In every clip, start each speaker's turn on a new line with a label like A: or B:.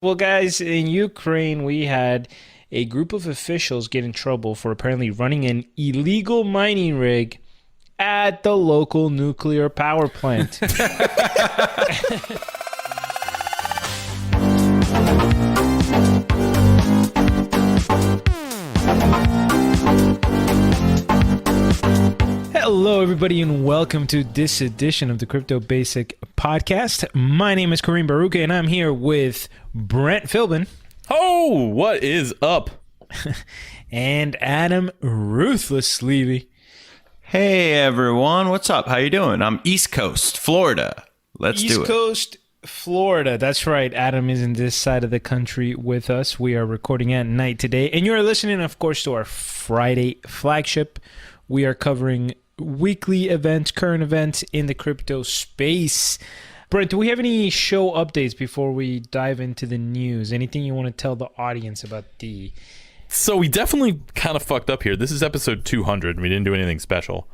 A: Well, guys, in Ukraine, we had a group of officials get in trouble for apparently running an illegal mining rig at the local nuclear power plant. Hello, everybody, and welcome to this edition of the Crypto Basic Podcast. My name is Kareem Baruka, and I'm here with Brent Philbin.
B: Oh, what is up?
A: And Adam Ruthless Levy.
C: Hey everyone, what's up? How you doing? I'm East Coast, Florida. Let's do it.
A: East Coast, Florida. That's right. Adam is in this side of the country with us. We are recording at night today, and you are listening, of course, to our Friday flagship. We are covering weekly events, current events in the crypto space. Brent, do we have any show updates before we dive into the news? Anything you want to tell the audience about the...
B: So we definitely kind of fucked up here. This is episode 200, and we didn't do anything special.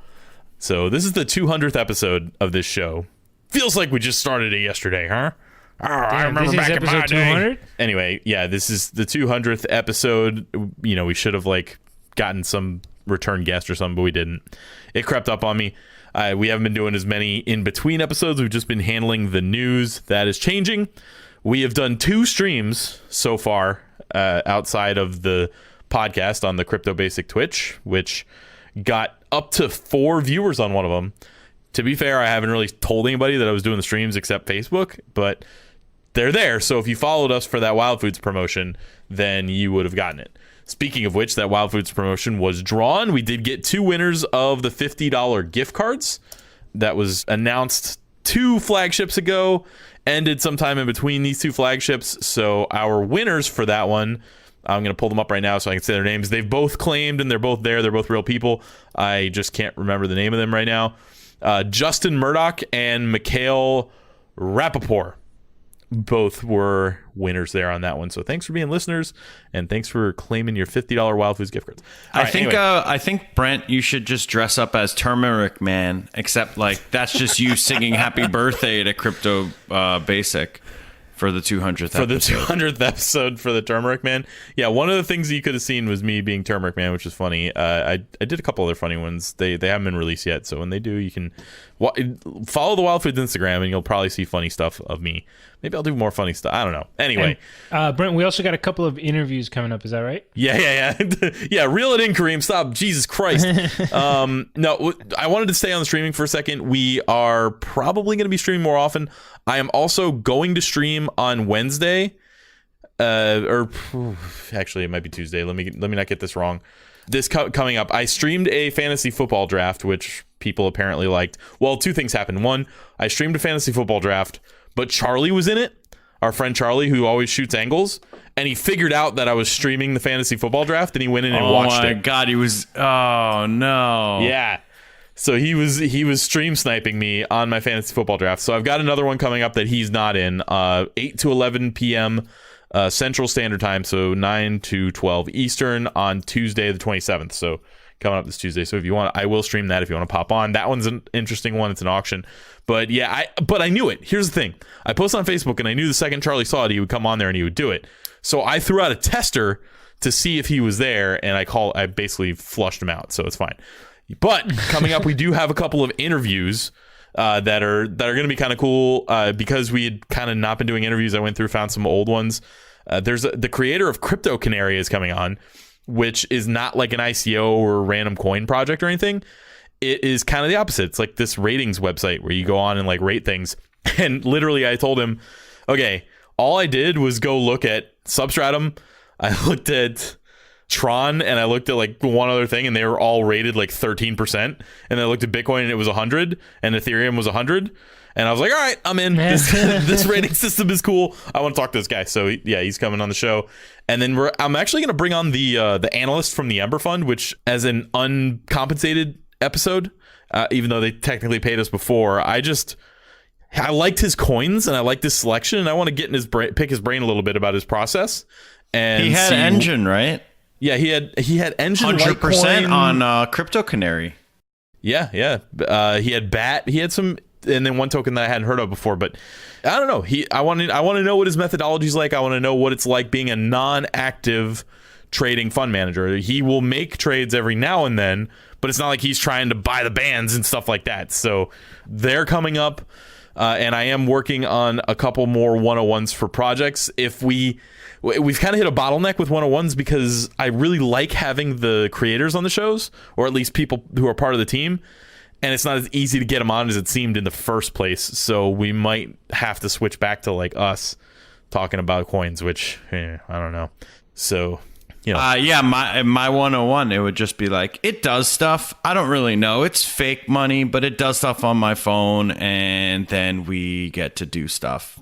B: So this is the 200th episode of this show. Feels like we just started it yesterday, huh? Oh, I remember
A: this
B: back
A: is
B: in my
A: episode
B: day.
A: 200?
B: Anyway, yeah, this is the 200th episode. You know, we should have gotten some return guest or something, but we didn't. It crept up on me. We haven't been doing as many in between episodes. We've just been handling the news that is changing. We have done 2 streams so far outside of the podcast on the Crypto Basic Twitch, which got up to 4 viewers on one of them. To be fair, I haven't really told anybody that I was doing the streams except Facebook, but they're there. So if you followed us for that Wild Foods promotion, then you would have gotten it. Speaking of which, that Wild Foods promotion was drawn. We did get 2 winners of the $50 gift cards that was announced 2 flagships ago, ended sometime in between these 2 flagships. So our winners for that one, I'm going to pull them up right now so I can say their names. They've both claimed and they're both there. They're both real people. I just can't remember the name of them right now. Justin Murdoch and Mikhail Rappaport. Both were winners there on that one. So thanks for being listeners, and thanks for claiming your $50 Wild Foods gift cards.
C: I think Brent, you should just dress up as Turmeric Man, except that's just you singing Happy Birthday to Crypto Basic for the 200th episode.
B: For the 200th episode for the Turmeric Man. Yeah, one of the things you could have seen was me being Turmeric Man, which is funny. I did a couple other funny ones. They haven't been released yet, so when they do, you can follow the Wild Foods Instagram, and you'll probably see funny stuff of me. Maybe I'll do more funny stuff. I don't know. Anyway.
A: And, Brent, we also got a couple of interviews coming up. Is that right?
B: Yeah. Yeah, reel it in, Kareem. Stop. Jesus Christ. No, I wanted to stay on the streaming for a second. We are probably going to be streaming more often. I am also going to stream on Wednesday. Actually, it might be Tuesday. Let me not get this wrong. This coming up, I streamed a fantasy football draft, which people apparently liked. Well, 2 things happened. One, I streamed a fantasy football draft, but Charlie was in it, our friend Charlie, who always shoots angles, and he figured out that I was streaming the fantasy football draft, and he went in and watched it.
C: Oh my God, he was... Oh, no.
B: Yeah. So he was stream sniping me on my fantasy football draft. So I've got another one coming up that he's not in, 8 to 11 p.m. Central Standard Time, so 9 to 12 Eastern on Tuesday the 27th. So coming up this Tuesday. So if you want, I will stream that if you want to pop on. That one's an interesting one. It's an auction. But yeah, I knew it. Here's the thing. I posted on Facebook, and I knew the second Charlie saw it, he would come on there and he would do it. So I threw out a tester to see if he was there, and I basically flushed him out. So it's fine. But coming up, we do have a couple of interviews that are going to be kind of cool because we had kind of not been doing interviews. I went through, found some old ones. The creator of Crypto Canary is coming on, which is not like an ICO or random coin project or anything. It is kind of the opposite. It's like this ratings website where you go on and rate things. And literally, I told him, okay, all I did was go look at Substratum. I looked at Tron, and I looked at one other thing, and they were all rated 13%. And then I looked at Bitcoin, and it was 100, and Ethereum was 100. And I was like, all right, I'm in. This rating system is cool. I want to talk to this guy. So yeah, he's coming on the show. And then I'm actually going to bring on the analyst from the Ember Fund, which as an uncompensated episode, even though they technically paid us before. I liked his coins, and I liked his selection, and I want to get in his pick his brain a little bit about his process. And
C: he had Engine, right?
B: Yeah, he had Engine
C: 100% on Crypto Canary.
B: Yeah. He had BAT. He had some and then one token that I hadn't heard of before. But I don't know. I want to know what his methodology is like. I want to know what it's like being a non-active trading fund manager. He will make trades every now and then, but it's not like he's trying to buy the bands and stuff like that. So they're coming up, and I am working on a couple more 101s for projects. We've kind of hit a bottleneck with 101s because I really like having the creators on the shows, or at least people who are part of the team, and it's not as easy to get them on as it seemed in the first place. So we might have to switch back to like us talking about coins, which I don't know. So
C: yeah, my 101, it would just be like, it does stuff. I don't really know. It's fake money, but it does stuff on my phone, and then we get to do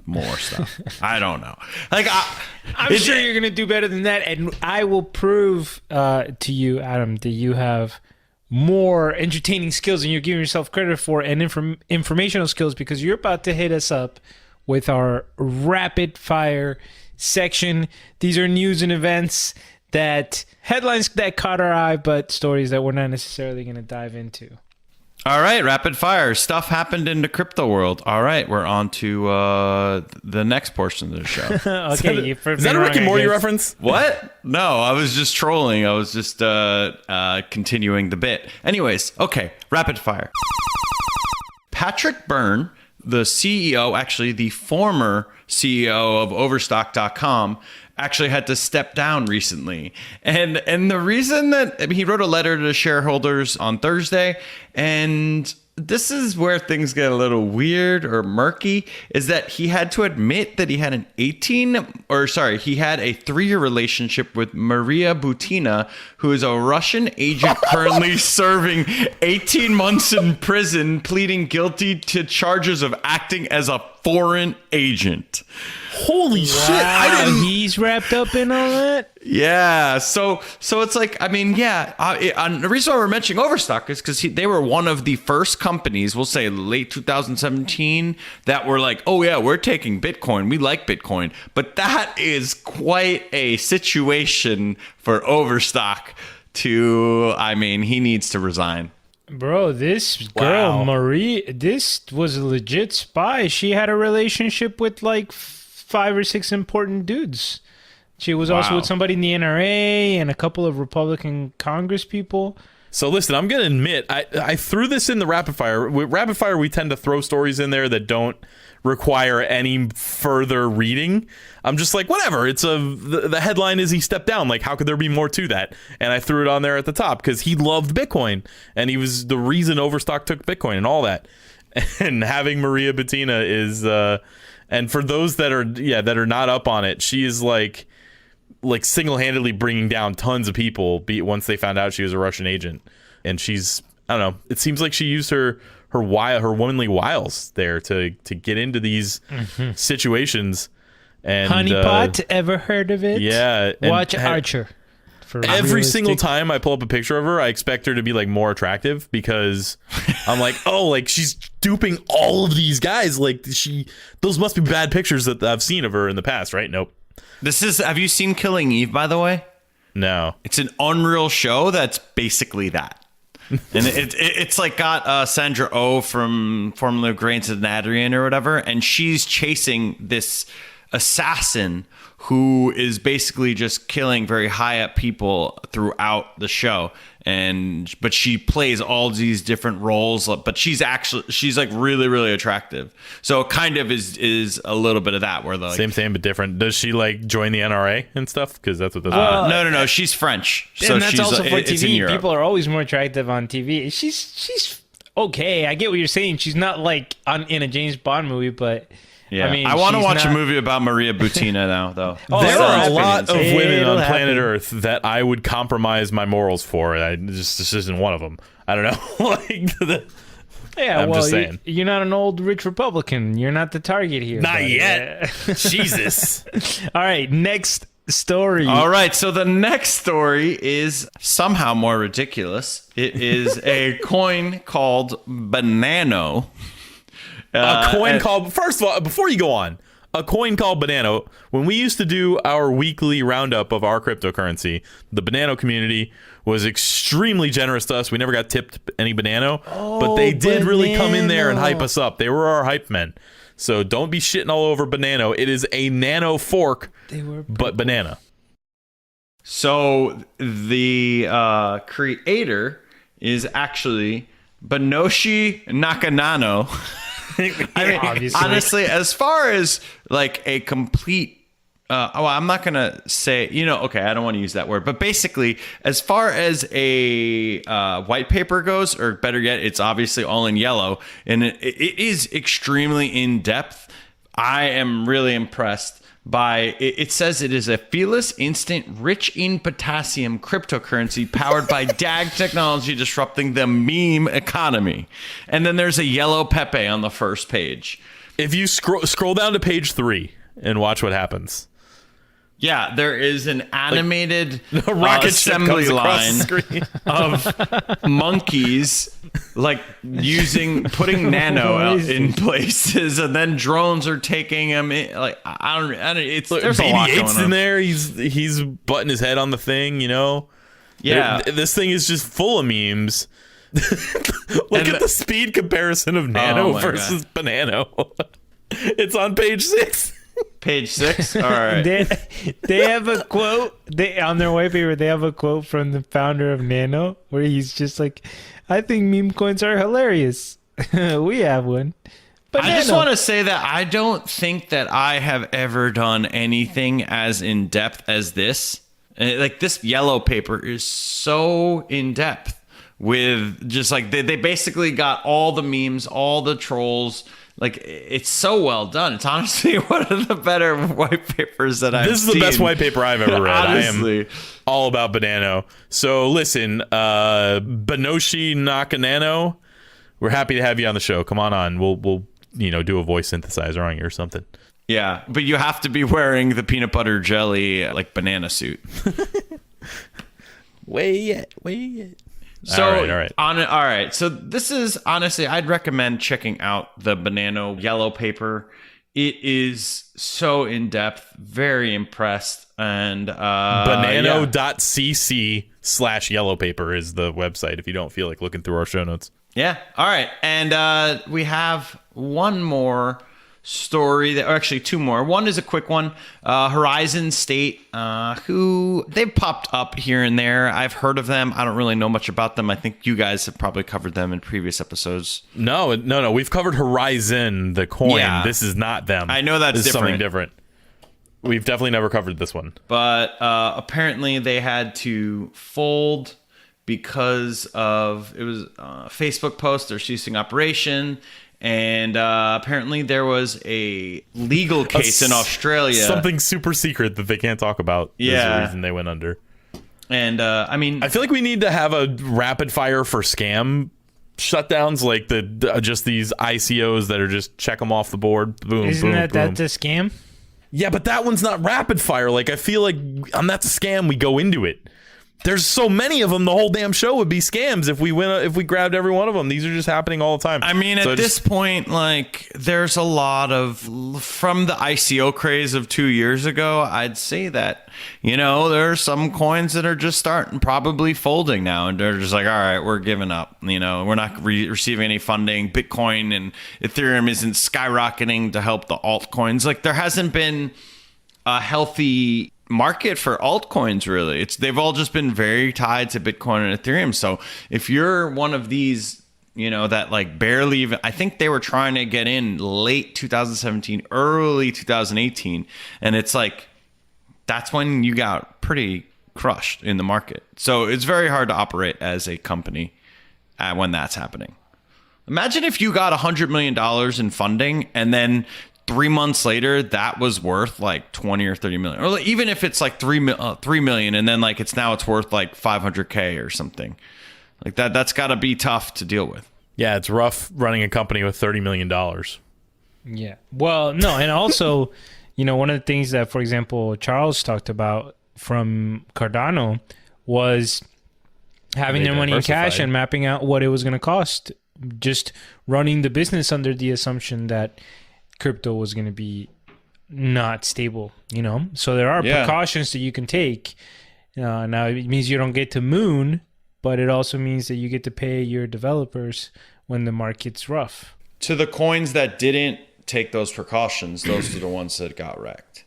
C: more stuff. I don't know. Like,
A: I'm sure you're going to do better than that, and I will prove to you, Adam, that you have more entertaining skills than you're giving yourself credit for, and informational skills, because you're about to hit us up with our rapid fire section. These are news and events headlines that caught our eye, but stories that we're not necessarily going to dive into.
C: All right, rapid fire. Stuff happened in the crypto world. All right, we're on to the next portion of the show.
A: Okay,
B: is that a Rick and Morty reference?
C: What? No, I was just trolling. I was just continuing the bit. Anyways, okay, rapid fire. Patrick Byrne, the CEO, actually the former CEO of Overstock.com, actually had to step down recently. And the reason that he wrote a letter to the shareholders on Thursday, and this is where things get a little weird or murky, is that he had to admit that he had a 3-year relationship with Maria Butina, who is a Russian agent currently serving 18 months in prison, pleading guilty to charges of acting as a foreign agent.
B: Holy shit!
A: He's wrapped up in all that.
C: Yeah, so it's like, I mean, yeah. The reason why we're mentioning Overstock is because they were one of the first companies, we'll say late 2017, that were like, oh yeah, we're taking Bitcoin. We like Bitcoin, but that is quite a situation for Overstock to. I mean, he needs to resign.
A: Bro, this girl, Marie, this was a legit spy. She had a relationship with like 5 or 6 important dudes. She was also with somebody in the NRA and a couple of Republican Congress people.
B: So listen, I'm going to admit, I threw this in the rapid fire. With rapid fire, we tend to throw stories in there that don't require any further reading. I'm just like, whatever. The headline is he stepped down. Like, how could there be more to that? And I threw it on there at the top because he loved Bitcoin and he was the reason Overstock took Bitcoin and all that. And having Maria Butina is, and for those that are not up on it, she is like single-handedly bringing down tons of people once they found out she was a Russian agent. And she's, I don't know, it seems like she used her womanly wiles there to get into these situations. And
A: Honeypot, ever heard of it?
B: Yeah.
A: Watch Archer.
B: Every single time I pull up a picture of her, I expect her to be like more attractive because I'm like, oh, like she's duping all of these guys. Like those must be bad pictures that I've seen of her in the past, right? Nope.
C: Have you seen Killing Eve, by the way?
B: No.
C: It's an Unreal show that's basically that. And it's like got Sandra Oh from formerly Grey's Anatomy or whatever, and she's chasing this assassin who is basically just killing very high up people throughout the show. But she plays all these different roles, but she's like really, really attractive. So it kind of is a little bit of that where the
B: same but different. Does she like join the NRA and stuff? Because that's what this
C: no. She's French. So
A: and that's
C: she's
A: also for
C: it's in
A: TV.
C: Europe.
A: People are always more attractive on TV. She's okay. I get what you're saying. She's not like in a James Bond movie, but
C: yeah.
A: I mean,
C: I want to watch a movie about Maria Butina now, though.
B: There are a lot of women
A: It'll
B: on planet
A: happen.
B: Earth that I would compromise my morals for. This isn't one of them. I don't know. I'm just saying.
A: You're not an old rich Republican. You're not the target here.
B: Not
A: buddy.
B: yet. Jesus.
A: All right, next story.
C: All right, so the next story is somehow more ridiculous. It is a coin called Banano.
B: A coin called, first of all, before you go on, a coin called Banano. When we used to do our weekly roundup of our cryptocurrency, the Banano community was extremely generous to us. We never got tipped any Banano, but they did really come in there and hype us up. They were our hype men. So don't be shitting all over Banano. It is a nano fork, but banana.
C: So the creator is actually Banoshi Nakanano. I mean,
A: Obviously.
C: honestly, as far as like a complete, I'm not gonna say, okay, I don't want to use that word, but basically, as far as a white paper goes, or better yet, it's obviously all in yellow, and it is extremely in depth. I am really impressed by it. Says it is a fearless, instant, rich in potassium cryptocurrency powered by DAG technology disrupting the meme economy. And then there's a yellow Pepe on the first page.
B: If you scroll down to page 3 and watch what happens.
C: Yeah, there is an animated
B: A rocket ship
C: assembly
B: comes across
C: line
B: the screen.
C: of monkeys like putting nano out in places, and then drones are taking them in. Like I don't it's there's a lot going
B: BB-8's
C: on.
B: in there. He's butting his head on the thing,
C: Yeah.
B: This thing is just full of memes. Look at the speed comparison of
C: Oh
B: Nano
C: my
B: versus Banano. It's on page 6.
C: Page 6. All right.
A: They have a quote. On their white paper, they have a quote from the founder of Nano where he's just like, "I think meme coins are hilarious." We have one. But
C: I just want to say that I don't think that I have ever done anything as in depth as this. Like this yellow paper is so in depth with just like they basically got all the memes, all the trolls. Like it's so well done. It's honestly one of the better white papers that I've seen.
B: This is the best white paper I've ever read.
C: Honestly.
B: I am all about Banano. So listen, Banoshi Nakanano, we're happy to have you on the show. Come on. We'll do a voice synthesizer on you or something.
C: Yeah, but you have to be wearing the peanut butter jelly like banana suit.
B: Way it.
C: So
B: all right.
C: all right. So this is honestly, I'd recommend checking out the Banano yellow paper. It is so in depth, very impressed, and
B: Banano.cc/yellow paper is the website if you don't feel like looking through our show notes.
C: Yeah. All right. And we have one more story, or actually two more. One is a quick one. Horizon State, who they've popped up here and there. I've heard of them. I don't really know much about them. I think you guys have probably covered them in previous episodes.
B: No. We've covered Horizon, the coin.
C: Yeah.
B: This is not them.
C: I know that's
B: this is something
C: different.
B: different. We've definitely never covered this one.
C: But apparently they had to fold because of it was a Facebook post. They're ceasing operation. And apparently there was a legal case in Australia.
B: Something super secret that they can't talk about.
C: Yeah.
B: Is the reason they went under.
C: And I mean,
B: I feel like we need to have a rapid fire for scam shutdowns, like just these ICOs that are just check them off the board. Boom,
A: Isn't
B: boom,
A: that's
B: boom.
A: a scam?
B: Yeah, but that one's not rapid fire. Like, I feel like that's a scam. We go into it. There's so many of them. The whole damn show would be scams if we grabbed every one of them. These are just happening all the time.
C: I mean, at this point, like, there's a lot of from the ICO craze of 2 years ago. I'd say that there are some coins that are just starting probably folding now, and they're just like, all right, we're giving up. We're not receiving any funding. Bitcoin and Ethereum isn't skyrocketing to help the altcoins. Like, there hasn't been a healthy market for altcoins, really. They've all just been very tied to Bitcoin and Ethereum. So if you're one of these, that like barely even, I think they were trying to get in late 2017, early 2018, and it's like that's when you got pretty crushed in the market. So it's very hard to operate as a company when that's happening. Imagine if you got $100 million in funding and then 3 months later, that was worth like 20 or 30 million, or like, even if it's like 3 million, and then like it's worth like 500K or something like that. That's got to be tough to deal with.
B: Yeah, it's rough running a company with $30 million.
A: Yeah. Well, no, and also, one of the things that, for example, Charles talked about from Cardano was having their money in cash and mapping out what it was going to cost, just running the business under the assumption that crypto was going to be not stable, So there are precautions that you can take. Now, it means you don't get to moon, but it also means that you get to pay your developers when the market's rough.
C: To the coins that didn't take those precautions, those are the ones that got wrecked.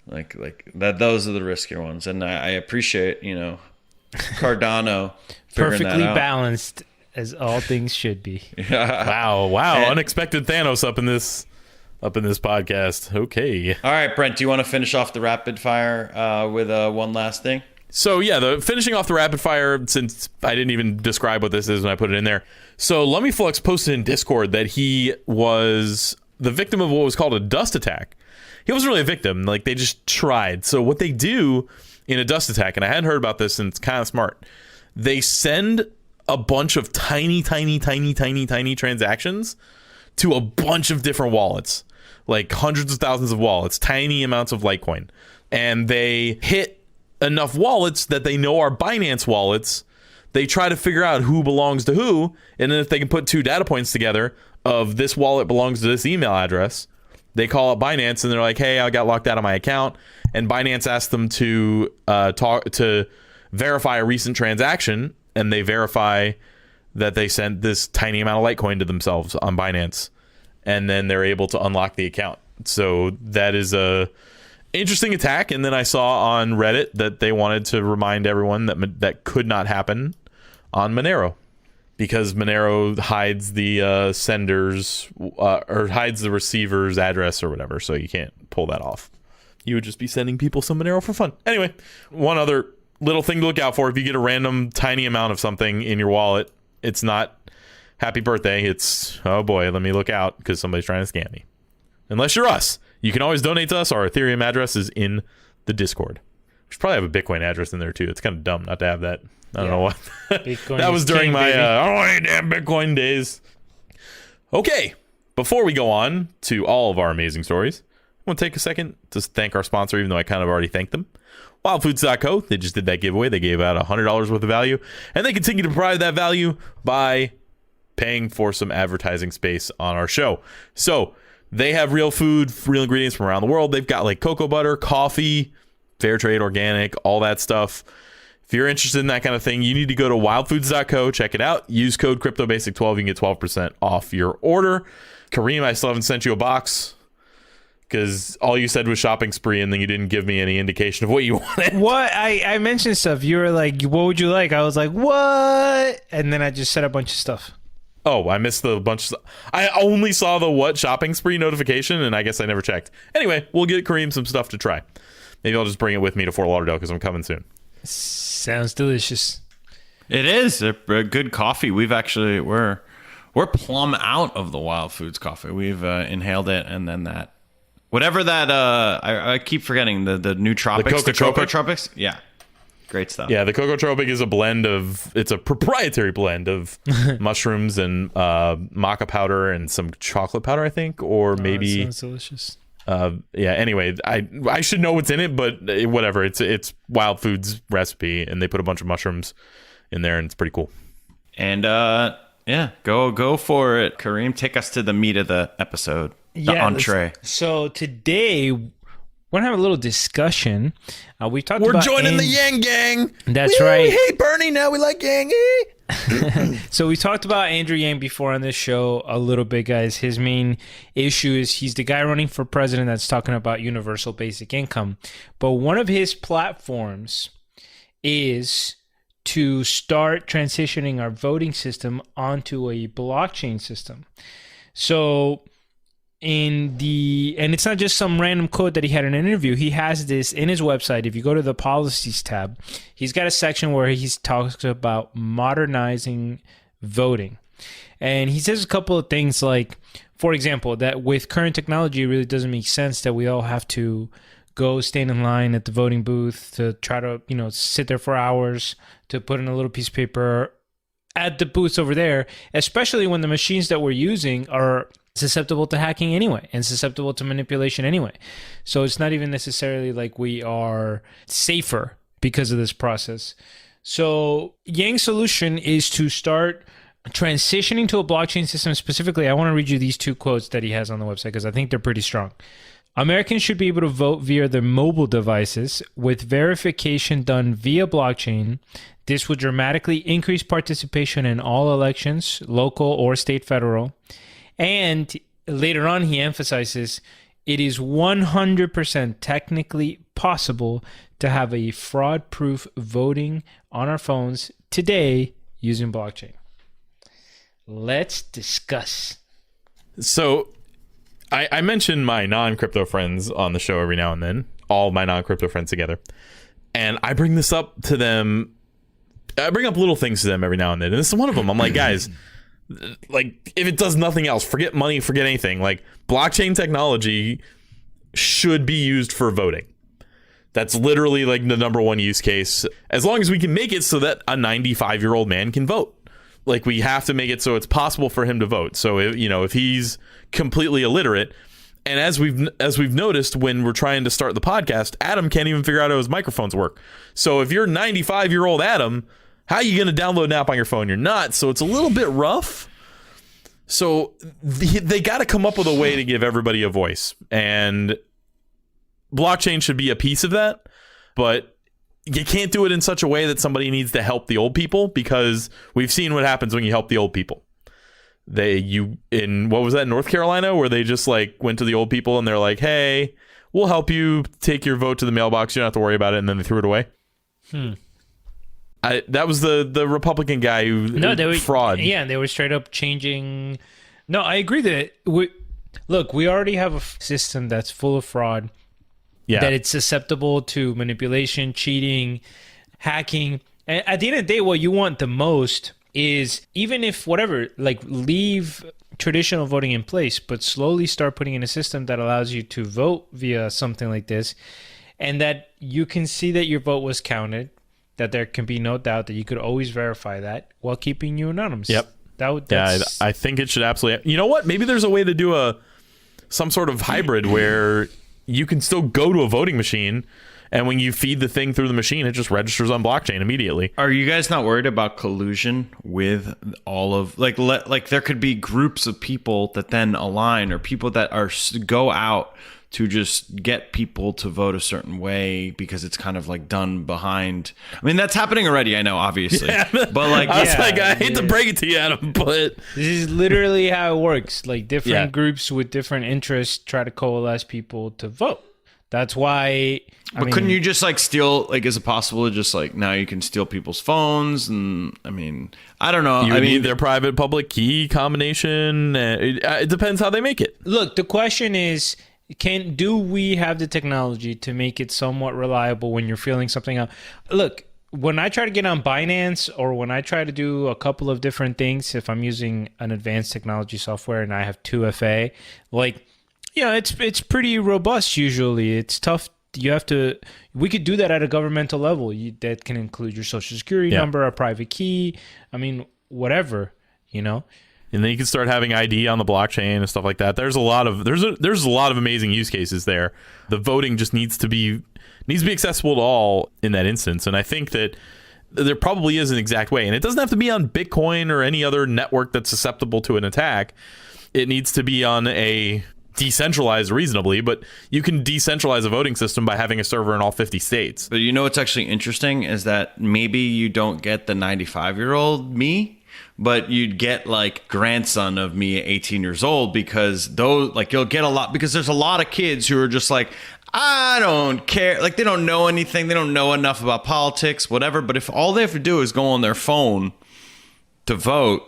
C: Like that. Those are the riskier ones, and I appreciate Cardano
A: perfectly balanced as all things should be.
B: Wow! Unexpected Thanos up in this podcast. Okay.
C: All right, Brent. Do you want to finish off the rapid fire with one last thing?
B: So the finishing off the rapid fire, since I didn't even describe what this is when I put it in there. So Lummyflux posted in Discord that he was the victim of what was called a dust attack. He wasn't really a victim, like they just tried. So what they do in a dust attack, and I hadn't heard about this, and it's kind of smart. They send a bunch of tiny transactions to a bunch of different wallets, like hundreds of thousands of wallets, tiny amounts of Litecoin, and they hit enough wallets that they know are Binance wallets. They try to figure out who belongs to who, and then if they can put two data points together of this wallet belongs to this email address, they call up Binance and they're like, hey, I got locked out of my account, and Binance asks them to verify a recent transaction, and they verify that they sent this tiny amount of Litecoin to themselves on Binance, and then they're able to unlock the account. So that is a interesting attack. And then I saw on Reddit that they wanted to remind everyone that could not happen on Monero, because Monero hides the sender's or hides the receiver's address or whatever, so you can't pull that off. You would just be sending people some Monero for fun. Anyway, one other little thing to look out for: if you get a random tiny amount of something in your wallet, it's not happy birthday. It's, oh boy, let me look out because somebody's trying to scam me. Unless you're us. You can always donate to us. Our Ethereum address is in the Discord. We should probably have a Bitcoin address in there too. It's kind of dumb not to have that. I don't know what. That was during my damn Bitcoin days. Okay, before we go on to all of our amazing stories, I want to take a second to thank our sponsor, even though I kind of already thanked them. Wildfoods.co. They just did that giveaway. They gave out $100 worth of value, and they continue to provide that value by paying for some advertising space on our show. So they have real food, real ingredients from around the world. They've got like cocoa butter, coffee, fair trade, organic, all that stuff. If you're interested in that kind of thing, you need to go to wildfoods.co, check it out. Use code CryptoBasic12. You can get 12% off your order. Kareem, I still haven't sent you a box because all you said was shopping spree, and then you didn't give me any indication of what you wanted.
A: What? I mentioned stuff. You were like, what would you like? I was like, what? And then I just said a bunch of stuff.
B: Oh, I missed the bunch. I only saw the what shopping spree notification, and I guess I never checked. Anyway, we'll get Kareem some stuff to try. Maybe I'll just bring it with me to Fort Lauderdale because I'm coming soon.
A: Sounds delicious.
C: It is a good coffee. We're plumb out of the Wild Foods coffee. We've inhaled it, and then that whatever that I keep forgetting the new tropics, the Cocoa Tropics. Yeah, great stuff.
B: Yeah, the Cocoa Tropic is it's a proprietary blend of mushrooms and maca powder and some chocolate powder, I think, or maybe.
A: Sounds delicious.
B: Yeah. Anyway, I should know what's in it, but whatever. It's Wild Foods recipe, and they put a bunch of mushrooms in there, and it's pretty cool.
C: And yeah, go for it, Kareem. Take us to the meat of the episode, the entree.
A: So today we're gonna have a little discussion. We're
B: joining the Yang Gang.
A: That's right.
B: Hey Bernie, now we like Yang.
A: So we talked about Andrew Yang before on this show a little bit, guys. His main issue is he's the guy running for president that's talking about universal basic income. But one of his platforms is to start transitioning our voting system onto a blockchain system. So and it's not just some random quote that he had in an interview. He has this in his website. If you go to the policies tab, he's got a section where he talks about modernizing voting. And he says a couple of things like, for example, that with current technology, it really doesn't make sense that we all have to go stand in line at the voting booth to try to, sit there for hours to put in a little piece of paper at the booths over there, especially when the machines that we're using are susceptible to hacking anyway and susceptible to manipulation anyway. So it's not even necessarily like we are safer because of this process. So Yang's solution is to start transitioning to a blockchain system. Specifically, I want to read you these two quotes that he has on the website because I think they're pretty strong. Americans should be able to vote via their mobile devices with verification done via blockchain. This would dramatically increase participation in all elections, local or state, federal. And later on, he emphasizes it is 100% technically possible to have a fraud-proof voting on our phones today using blockchain. Let's discuss.
B: So I mention my non-crypto friends on the show every now and then, all my non-crypto friends together. And I bring this up to them. I bring up little things to them every now and then. And this is one of them. I'm like, guys, like, if it does nothing else, forget money, forget anything. Like, blockchain technology should be used for voting. That's literally like the number one use case. As long as we can make it so that a 95-year-old man can vote. Like, we have to make it so it's possible for him to vote. So, if he's completely illiterate, and as we've noticed when we're trying to start the podcast, Adam can't even figure out how his microphones work. So if you're 95-year-old Adam, how are you going to download an app on your phone? You're not. So it's a little bit rough. So they got to come up with a way to give everybody a voice. And blockchain should be a piece of that. But you can't do it in such a way that somebody needs to help the old people, because we've seen what happens when you help the old people. What was that, North Carolina, where they just like went to the old people and they're like, hey, we'll help you take your vote to the mailbox. You don't have to worry about it. And then they threw it away. That was the Republican guy they were fraud.
A: Yeah, they were straight up changing. No, I agree that we already have a system that's full of fraud. Yeah, that it's susceptible to manipulation, cheating, hacking. And at the end of the day, what you want the most is, even if leave traditional voting in place, but slowly start putting in a system that allows you to vote via something like this, and that you can see that your vote was counted, that there can be no doubt that you could always verify that while keeping you anonymous.
B: Yep. I think it should absolutely. You know what? Maybe there's a way to do some sort of hybrid where you can still go to a voting machine, and when you feed the thing through the machine, it just registers on blockchain immediately.
C: Are you guys not worried about collusion with all of like there could be groups of people that then align, or people that go out to just get people to vote a certain way because it's kind of like done behind. I mean, that's happening already, I know, obviously. Yeah. But like,
B: I hate to break it to you, Adam, but
A: this is literally how it works. Like, different groups with different interests try to coalesce people to vote. That's why.
C: Couldn't you just like steal? Like, is it possible to just like now you can steal people's phones? And I mean, I don't know.
B: I mean, their private public key combination. It depends how they make it.
A: Look, the question is, do we have the technology to make it somewhat reliable when you're filling something out? Look, when I try to get on Binance, or when I try to do a couple of different things, if I'm using an advanced technology software and I have 2FA, it's pretty robust usually. It's tough. We could do that at a governmental level. That can include your social security number, a private key. I mean, whatever, And
B: then you can start having ID on the blockchain and stuff like that. There's a lot of amazing use cases there. The voting just needs to be accessible to all in that instance. And I think that there probably is an exact way. And it doesn't have to be on Bitcoin or any other network that's susceptible to an attack. It needs to be on a decentralized reasonably, but you can decentralize a voting system by having a server in all 50 states.
C: But what's actually interesting is that maybe you don't get the 95-year-old me, but you'd get like grandson of me at 18 years old, because you'll get a lot, because there's a lot of kids who are just like, I don't care. Like, they don't know anything. They don't know enough about politics, whatever. But if all they have to do is go on their phone to vote,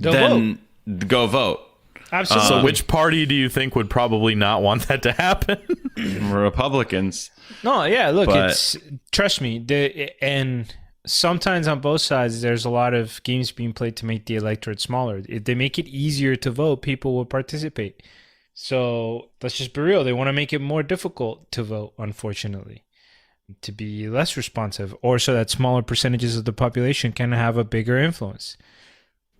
C: go vote.
A: Absolutely.
B: So which party do you think would probably not want that to happen?
C: Republicans.
A: No, yeah, look, trust me, and sometimes on both sides, there's a lot of games being played to make the electorate smaller. If they make it easier to vote, people will participate. So let's just be real. They want to make it more difficult to vote, unfortunately, to be less responsive, or so that smaller percentages of the population can have a bigger influence.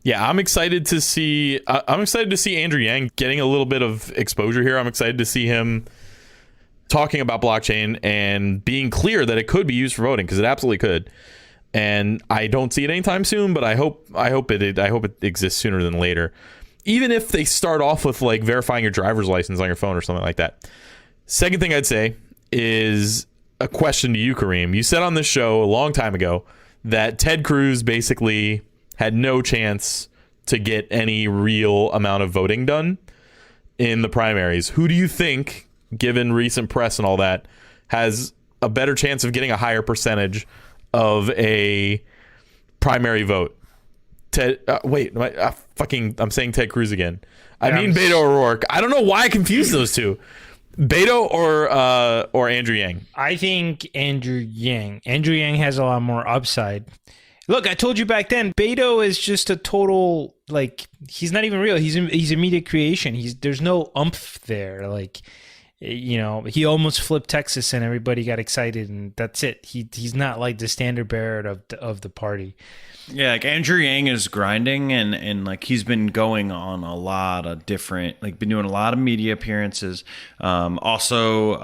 B: Yeah, I'm excited to see Andrew Yang getting a little bit of exposure here. I'm excited to see him talking about blockchain and being clear that it could be used for voting, because it absolutely could. And I don't see it anytime soon, but I hope it exists sooner than later. Even if they start off with like verifying your driver's license on your phone or something like that. Second thing I'd say is a question to you, Kareem. You said on this show a long time ago that Ted Cruz basically had no chance to get any real amount of voting done in the primaries. Who do you think, given recent press and all that, has a better chance of getting a higher percentage of a primary vote? I'm saying Ted Cruz again. I mean Beto O'Rourke. I don't know why I confused those two. Beto or Andrew Yang?
A: I think Andrew Yang. Andrew Yang has a lot more upside. Look, I told you back then, Beto is just a total, like, he's not even real. He's a media creation. There's no umph there. Like, you know, he almost flipped Texas and everybody got excited, and that's it. He's not like the standard bearer of the party.
C: Yeah, like Andrew Yang is grinding and like he's been going on a lot of different, like been doing a lot of media appearances. Also,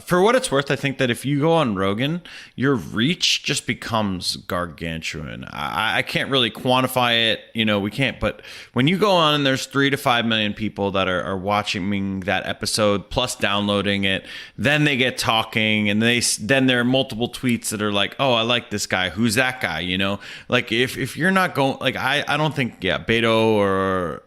C: for what it's worth, I think that if you go on Rogan, your reach just becomes gargantuan. I can't really quantify it, you know, we can't, but when you go on and there's 3 to 5 million people that are watching that episode plus downloading it, then they get talking and then there are multiple tweets that are like, oh, I like this guy. Who's that guy? You know, like if you're not going, like I don't think Beto or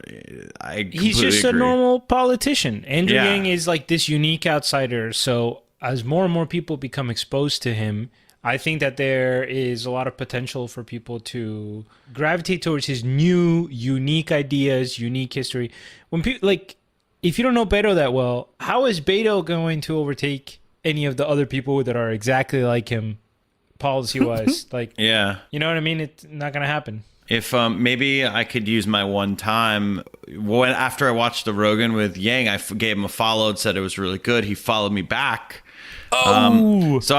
A: he's just
C: agree.
A: A normal politician. Andrew Yang is like this unique outsider. So as more and more people become exposed to him, I think that there is a lot of potential for people to gravitate towards his new, unique ideas, unique history. When people like, if you don't know Beto that well, how is Beto going to overtake any of the other people that are exactly like him? Policy-wise, like,
C: yeah,
A: you know what I mean? It's not gonna happen.
C: If maybe I could use my one time after I watched the Rogan with Yang, I gave him a follow and said it was really good. He followed me back.
B: Oh,
C: so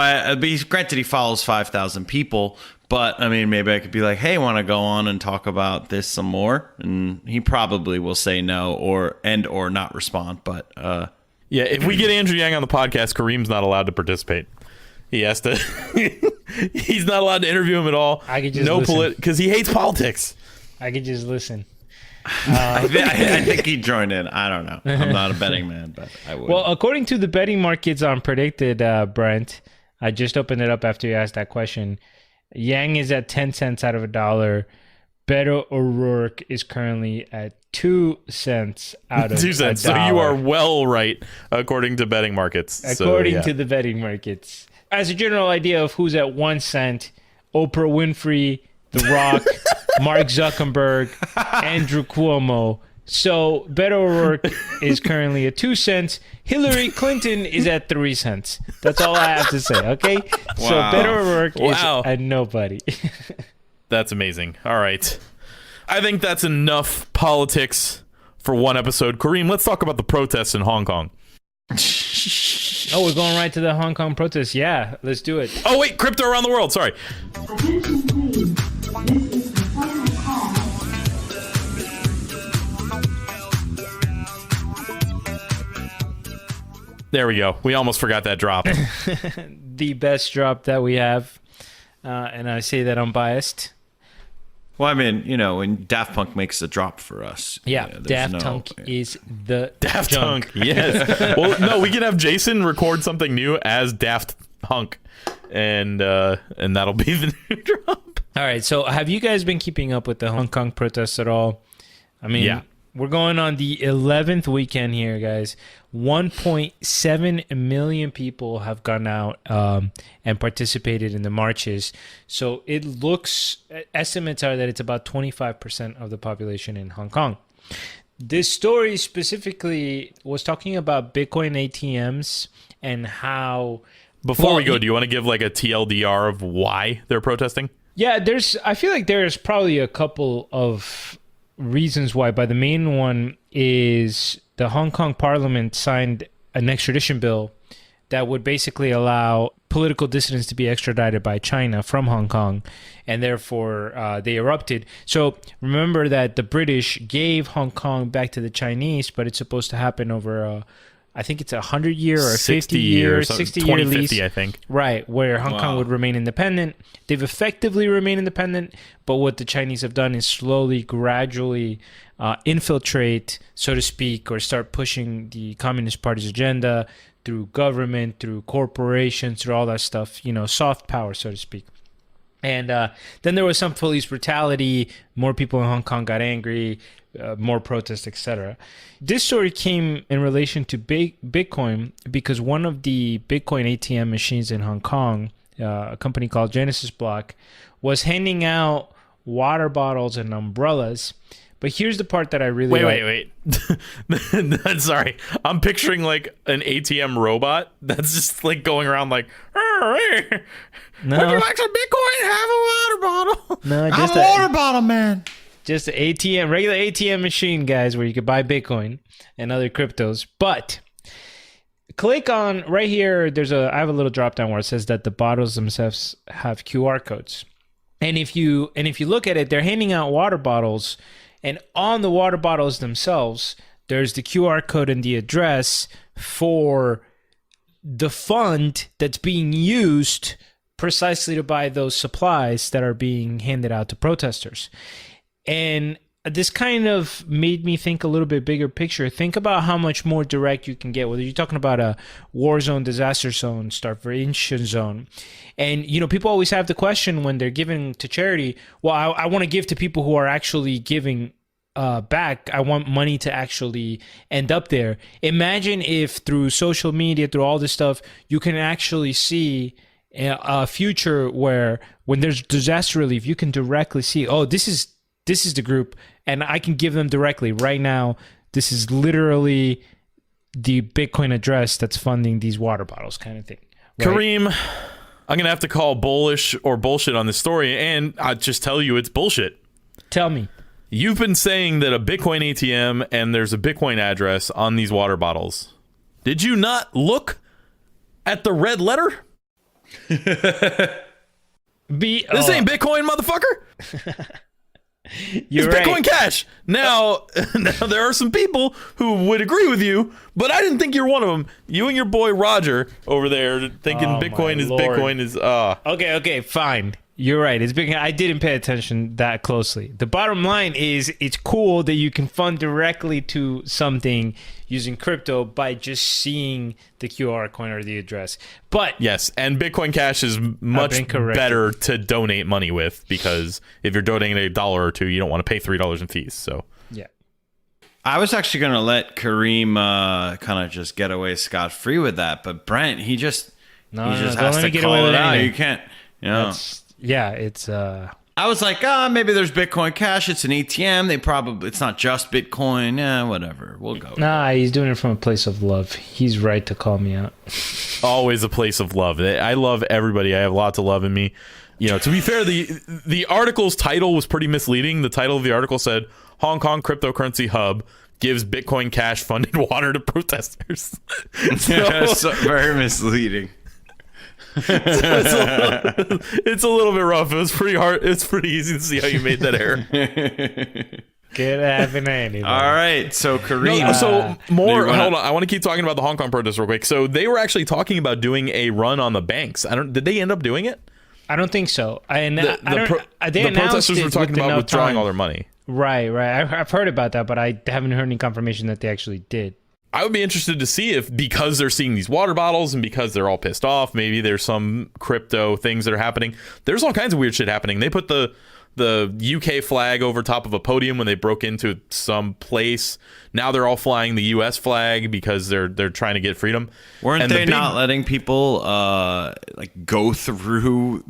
C: granted he follows 5,000 people, but I mean maybe I could be like, hey, want to go on and talk about this some more? And he probably will say no or not respond. But
B: yeah, if we get Andrew Yang on the podcast, Kareem's not allowed to participate. He has to. He's not allowed to interview him at all.
A: I could just listen.
B: Because he hates politics.
A: I could just listen.
C: I think he'd join in. I don't know. I'm not a betting man, but I would.
A: Well, according to the betting markets on Predicted, Brent, I just opened it up after you asked that question. Yang is at 10 cents out of $1. Beto O'Rourke is currently at 2 cents out of
B: 2 cents. So you are well right, according to betting markets.
A: According to the betting markets. As a general idea of who's at 1 cent, Oprah Winfrey, The Rock, Mark Zuckerberg, Andrew Cuomo. So Beto O'Rourke is currently at 2 cents. Hillary Clinton is at 3 cents. That's all I have to say, okay? Wow. So Beto O'Rourke is at nobody.
B: That's amazing. All right. I think that's enough politics for one episode. Kareem, let's talk about the protests in Hong Kong.
A: Oh, we're going right to the Hong Kong protests. Yeah, let's do it.
B: Oh, wait, crypto around the world. Sorry.
D: Attention please. This is the final call.
B: There we go. We almost forgot that drop.
A: The best drop that we have. And I say that unbiased.
C: Well, I mean, you know, when Daft Punk makes a drop for us.
A: Yeah, Daft Punk is the
B: Daft
A: junk.
B: Punk, yes. Well, no, we can have Jason record something new as Daft Punk, and that'll be the new drop.
A: All right, so have you guys been keeping up with the Hong Kong protests at all? I mean, we're going on the 11th weekend here, guys. 1.7 million people have gone out and participated in the marches. So it looks, estimates are that it's about 25% of the population in Hong Kong. This story specifically was talking about Bitcoin ATMs and how...
B: Before we go, do you want to give like a TLDR of why they're protesting? Yeah,
A: I feel like there's probably a couple of reasons why, but the main one is the Hong Kong Parliament signed an extradition bill that would basically allow political dissidents to be extradited by China from Hong Kong, and therefore they erupted. So remember that the British gave Hong Kong back to the Chinese, but it's supposed to happen over I think it's 100-year or 50-year, 60-year lease. 2050,
B: I think.
A: Right, where Hong Kong would remain independent. They've effectively remained independent, but what the Chinese have done is slowly, gradually infiltrate, so to speak, or start pushing the Communist Party's agenda through government, through corporations, through all that stuff, soft power, so to speak. And then there was some police brutality. More people in Hong Kong got angry, more protests, etc. This story came in relation to Bitcoin because one of the Bitcoin ATM machines in Hong Kong, a company called Genesis Block, was handing out water bottles and umbrellas. But here's the part that I really
B: wait. Sorry, I'm picturing like an ATM robot that's just like going around like, hey,
A: No.
B: would you like some Bitcoin? Have a water bottle.
A: No,
C: I'm a water bottle man.
A: just an ATM, regular ATM machine, guys, where you could buy Bitcoin and other cryptos. But click on right here. I have a little drop down where it says that the bottles themselves have QR codes. And if you look at it, they're handing out water bottles, and on the water bottles themselves, there's the QR code and the address for the fund that's being used precisely to buy those supplies that are being handed out to protesters. And this kind of made me think a little bit bigger picture. Think about how much more direct you can get, whether you're talking about a war zone, disaster zone, starvation zone. And, people always have the question when they're giving to charity, well, I want to give to people who are actually giving back. I want money to actually end up there. Imagine if through social media, through all this stuff, you can actually see a future where when there's disaster relief, you can directly see, oh, this is the group, and I can give them directly right now. This is literally the Bitcoin address that's funding these water bottles, kind of thing. Right?
B: Kareem, I'm gonna have to call bullish or bullshit on this story, and I'll just tell you it's bullshit.
A: Tell me.
B: You've been saying that a Bitcoin ATM and there's a Bitcoin address on these water bottles. Did you not look at the red letter? This ain't Bitcoin, motherfucker.
A: You're
B: It's
A: right.
B: Bitcoin Cash. Now there are some people who would agree with you, but I didn't think you're one of them. You and your boy Roger over there thinking
A: Oh,
B: Bitcoin
A: my
B: is
A: Lord.
B: Bitcoin is
A: Okay, fine. You're right. It's big. I didn't pay attention that closely. The bottom line is it's cool that you can fund directly to something using crypto by just seeing the QR code or the address. But
B: Yes, and Bitcoin Cash is much
A: been corrected.
B: better to donate money with, because if you're donating $1 or $2, you don't want to pay $3 in fees. So
A: yeah.
C: I was actually going to let Kareem kind of just get away scot-free with that, but Brent, he just
A: No,
C: has
A: don't let
C: to
A: me get
C: call
A: away
C: it
A: with
C: out.
A: anything.
C: You can't,
A: It's
C: I was like, maybe there's Bitcoin Cash. It's an ATM. It's not just Bitcoin. Yeah, whatever. We'll go.
A: nah, he's doing it from a place of love. He's right to call me out.
B: always a place of love. I love everybody. I have lots of love in me. To be fair, the article's title was pretty misleading. The title of the article said Hong Kong cryptocurrency hub gives Bitcoin Cash funded water to protesters.
C: So, very misleading.
B: It's a little bit rough. It was pretty hard. It's pretty easy to see how you made that error.
A: Good having anybody.
C: All right, so Kareem.
B: No, so more.
C: you wanna-
B: Hold on. I want to keep talking about the Hong Kong protests real quick. So they were actually talking about doing a run on the banks. Did they end up doing it?
A: I don't think so. They
B: The
A: announced
B: protesters
A: it
B: were talking
A: with
B: about
A: enough
B: withdrawing
A: time.
B: all their money.
A: Right. I've heard about that, but I haven't heard any confirmation that they actually did.
B: I would be interested to see if, because they're seeing these water bottles and because they're all pissed off, maybe there's some crypto things that are happening. There's all kinds of weird shit happening. They put the UK flag over top of a podium when they broke into some place. Now they're all flying the US flag because they're trying to get freedom.
C: Weren't
B: And
C: they not letting people go through?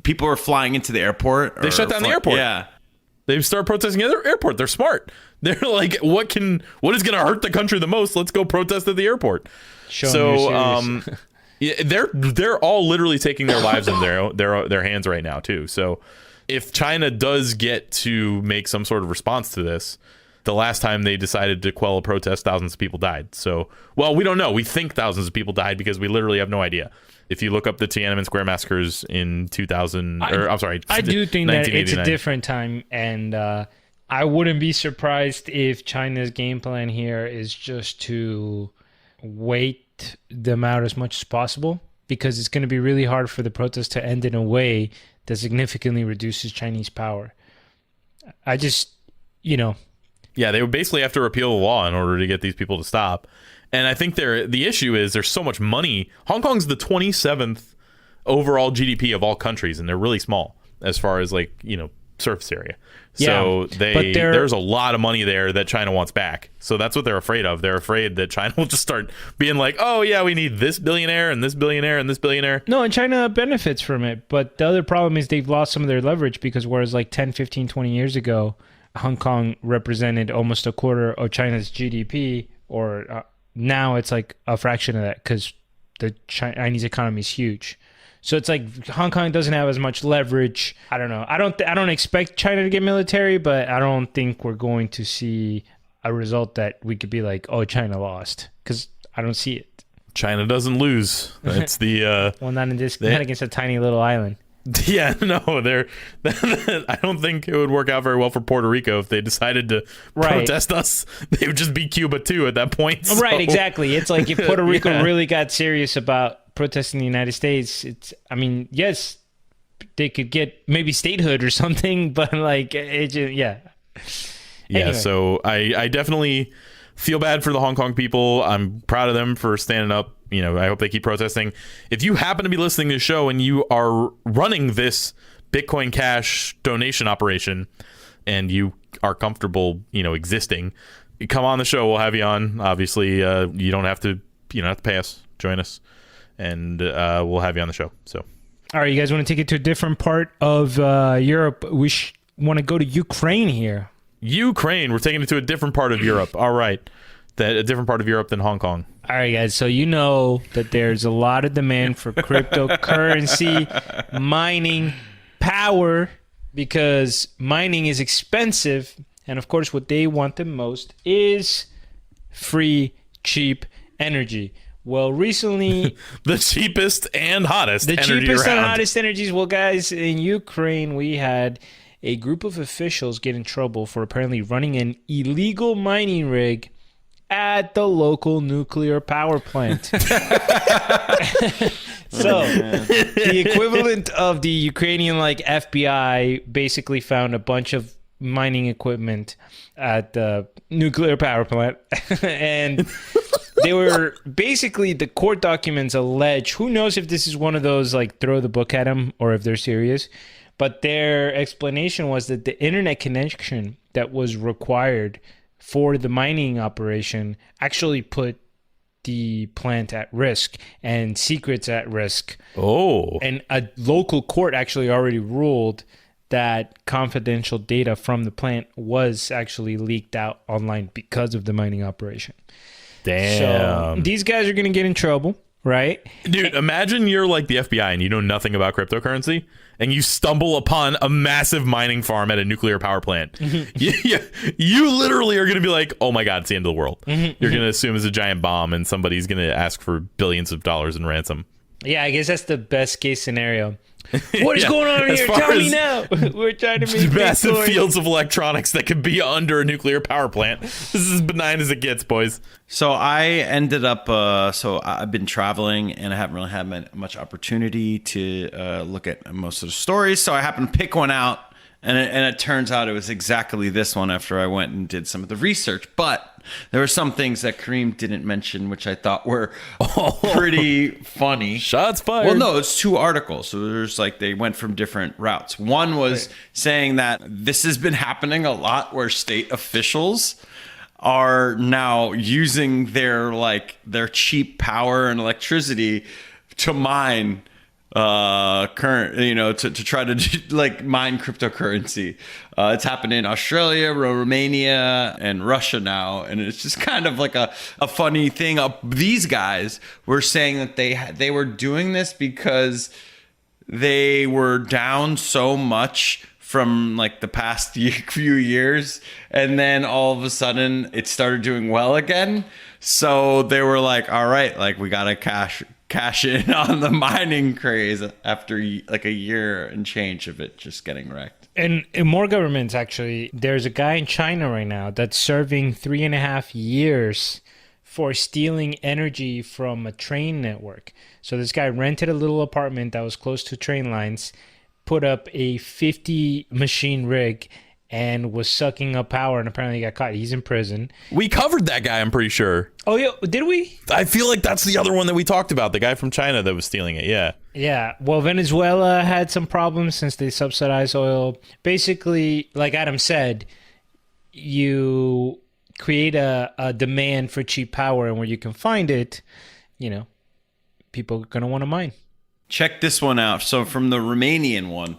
C: People were flying into the airport.
B: They shut down the airport.
C: Yeah.
B: They start protesting at the airport. They're smart. They're like, what is going to hurt the country the most? Let's go protest at the airport.
A: Showing you're serious.
B: Yeah, they're all literally taking their lives in their hands right now too. So if China does get to make some sort of response to this, the last time they decided to quell a protest, thousands of people died. So, well, we don't know. We think thousands of people died because we literally have no idea. If you look up the Tiananmen Square massacres in 2000,
A: I do think that it's a
B: 1989.
A: different time, and I wouldn't be surprised if China's game plan here is just to wait them out as much as possible, because it's going to be really hard for the protest to end in a way that significantly reduces Chinese power. Yeah,
B: they would basically have to repeal the law in order to get these people to stop. And I think the issue is there's so much money. Hong Kong's the 27th overall GDP of all countries, and they're really small as far as like, surface area. So there's a lot of money there that China wants back. So that's what they're afraid of. They're afraid that China will just start being like, oh yeah, we need this billionaire and this billionaire and this billionaire.
A: No, and China benefits from it. But the other problem is they've lost some of their leverage because whereas like 10, 15, 20 years ago, Hong Kong represented almost a quarter of China's GDP, or now it's like a fraction of that because the Chinese economy is huge. So it's like Hong Kong doesn't have as much leverage. I don't know. I don't expect China to get military, but I don't think we're going to see a result that we could be like, oh, China lost, because I don't see it.
B: China doesn't lose. It's the
A: well, not in this, not against a tiny little island.
B: Yeah, no, they're. I don't think it would work out very well for Puerto Rico if they decided to protest us. They would just be Cuba too at that point. So.
A: Right, exactly. It's like if Puerto Rico really got serious about protesting the United States, yes, they could get maybe statehood or something, but like, yeah.
B: Anyway. So I definitely feel bad for the Hong Kong people. I'm proud of them for standing up. I hope they keep protesting. If you happen to be listening to the show and you are running this Bitcoin Cash donation operation and you are comfortable, existing, come on the show. We'll have you on. Obviously, you don't have to pay us. Join us, and we'll have you on the show. So,
A: all right, you guys want to take it to a different part of Europe? We want to go to Ukraine here.
B: Ukraine. We're taking it to a different part of Europe. All right. A different part of Europe than Hong Kong.
A: All right, guys. So you know that there's a lot of demand for cryptocurrency, mining, power, because mining is expensive. And of course, what they want the most is free, cheap energy. Well, recently...
B: the cheapest and hottest energy
A: The cheapest
B: around.
A: and hottest energies. Well, guys, in Ukraine, we had a group of officials get in trouble for apparently running an illegal mining rig at the local nuclear power plant. So, the equivalent of the Ukrainian FBI basically found a bunch of mining equipment at the nuclear power plant, and they were basically, the court documents allege, who knows if this is one of those throw the book at them or if they're serious, but their explanation was that the internet connection that was required for the mining operation actually put the plant at risk and secrets at risk.
B: Oh.
A: And a local court actually already ruled that confidential data from the plant was actually leaked out online because of the mining operation.
B: Damn.
A: So these guys are going to get in trouble, right?
B: Dude, imagine you're like the FBI and you know nothing about cryptocurrency and you stumble upon a massive mining farm at a nuclear power plant. You literally are going to be like, oh my God, it's the end of the world. You're going to assume it's a giant bomb and somebody's going to ask for billions of dollars in ransom.
A: Yeah, I guess that's the best case scenario. What is going on here? Tell me now. We're trying to make
B: massive
A: Bitcoin.
B: fields of electronics that could be under a nuclear power plant. This is as benign as it gets, boys.
C: So I ended up, so I've been traveling and I haven't really had much opportunity to look at most of the stories. So I happened to pick one out, and it turns out it was exactly this one after I went and did some of the research. But there were some things that Kareem didn't mention, which I thought were pretty funny.
B: Shots fired.
C: Well, no, it's two articles. So there's they went from different routes. One was saying that this has been happening a lot where state officials are now using their cheap power and electricity to mine current, to try to mine cryptocurrency. It's happened in Australia, Romania, and Russia now, and it's just kind of like a funny thing. These guys were saying that they were doing this because they were down so much from the past few years, and then all of a sudden it started doing well again. So they were like, all right, we gotta cash in on the mining craze after a year and change of it just getting wrecked.
A: And more governments, actually. There's a guy in China right now that's serving 3.5 years for stealing energy from a train network. So this guy rented a little apartment that was close to train lines, put up a 50 machine rig, and was sucking up power, and apparently got caught. He's in prison.
B: We covered that guy, I'm pretty sure.
A: Oh, yeah, did we?
B: I feel like that's the other one that we talked about, the guy from China that was stealing it. Yeah.
A: Yeah, well, Venezuela had some problems since they subsidize oil. Basically, like Adam said, you create a demand for cheap power, and where you can find it, people are going to want to mine.
C: Check this one out. So from the Romanian one,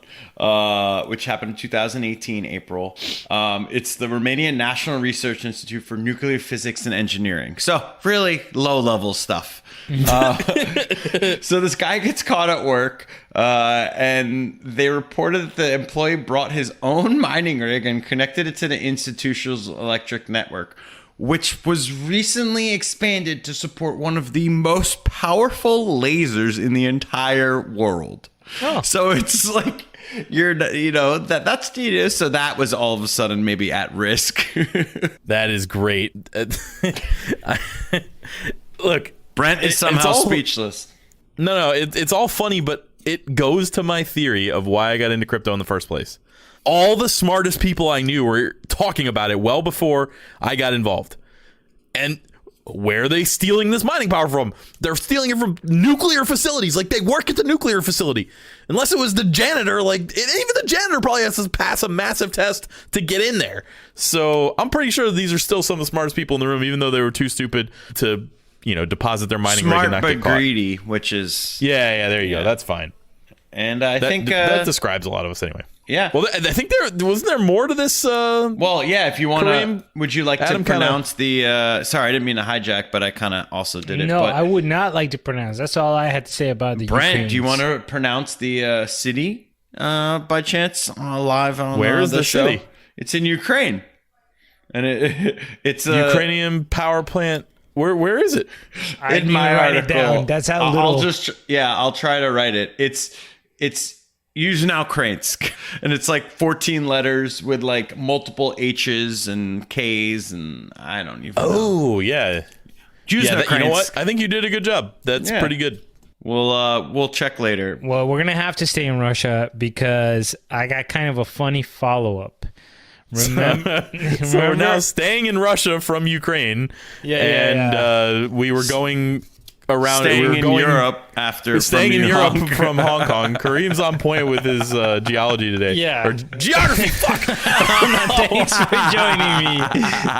C: which happened in 2018, April, it's the Romanian National Research Institute for Nuclear Physics and Engineering. So really low-level stuff. So this guy gets caught at work, and they reported that the employee brought his own mining rig and connected it to the institution's electric network, which was recently expanded to support one of the most powerful lasers in the entire world.
A: Oh.
C: So it's like that's genius. So that was all of a sudden maybe at risk.
B: That is great. Look,
C: Brent is somehow speechless.
B: No, it's all funny, but it goes to my theory of why I got into crypto in the first place. All the smartest people I knew were talking about it well before I got involved. And where are they stealing this mining power from? They're stealing it from nuclear facilities. Like, they work at the nuclear facility. Unless it was the janitor, even the janitor probably has to pass a massive test to get in there. So I'm pretty sure these are still some of the smartest people in the room, even though they were too stupid to, deposit their mining rig and not get caught.
C: Smart but greedy, which is...
B: Yeah, there you go. That's fine.
C: And I think...
B: that describes a lot of us anyway.
C: Yeah.
B: Well, I think wasn't there more to this?
C: Well, yeah. If you want to, would you like
B: Adam
C: to pronounce the? Sorry, I didn't mean to hijack, but I kind of also did it.
A: No,
C: but
A: I would not like to pronounce. That's all I had to say about the
C: Brent,
A: Ukrainians.
C: do you want to pronounce the city by chance live on
B: Where is the
C: show?
B: city?
C: It's in Ukraine, and it's
B: Ukrainian power plant. Where is it?
A: I didn't
C: my
A: write
C: article.
A: it down. That's how little.
C: I'll try to write it. It's Yuzhno-Ukrainsk, and it's like 14 letters with like multiple H's and K's, and I don't even know.
B: Oh, yeah.
C: Yuzhno-Ukrainsk.
B: You know what? I think you did a good job. That's pretty good.
C: We'll check later.
A: Well, we're gonna have to stay in Russia because I got kind of a funny follow-up. Remember,
B: So we're now staying in Russia from Ukraine, we were going around.
C: Staying in Europe after
B: staying in Europe from Hong Kong. Kareem's on point with his geology today.
A: Yeah.
B: Or geography. Fuck.
A: Thanks for joining me.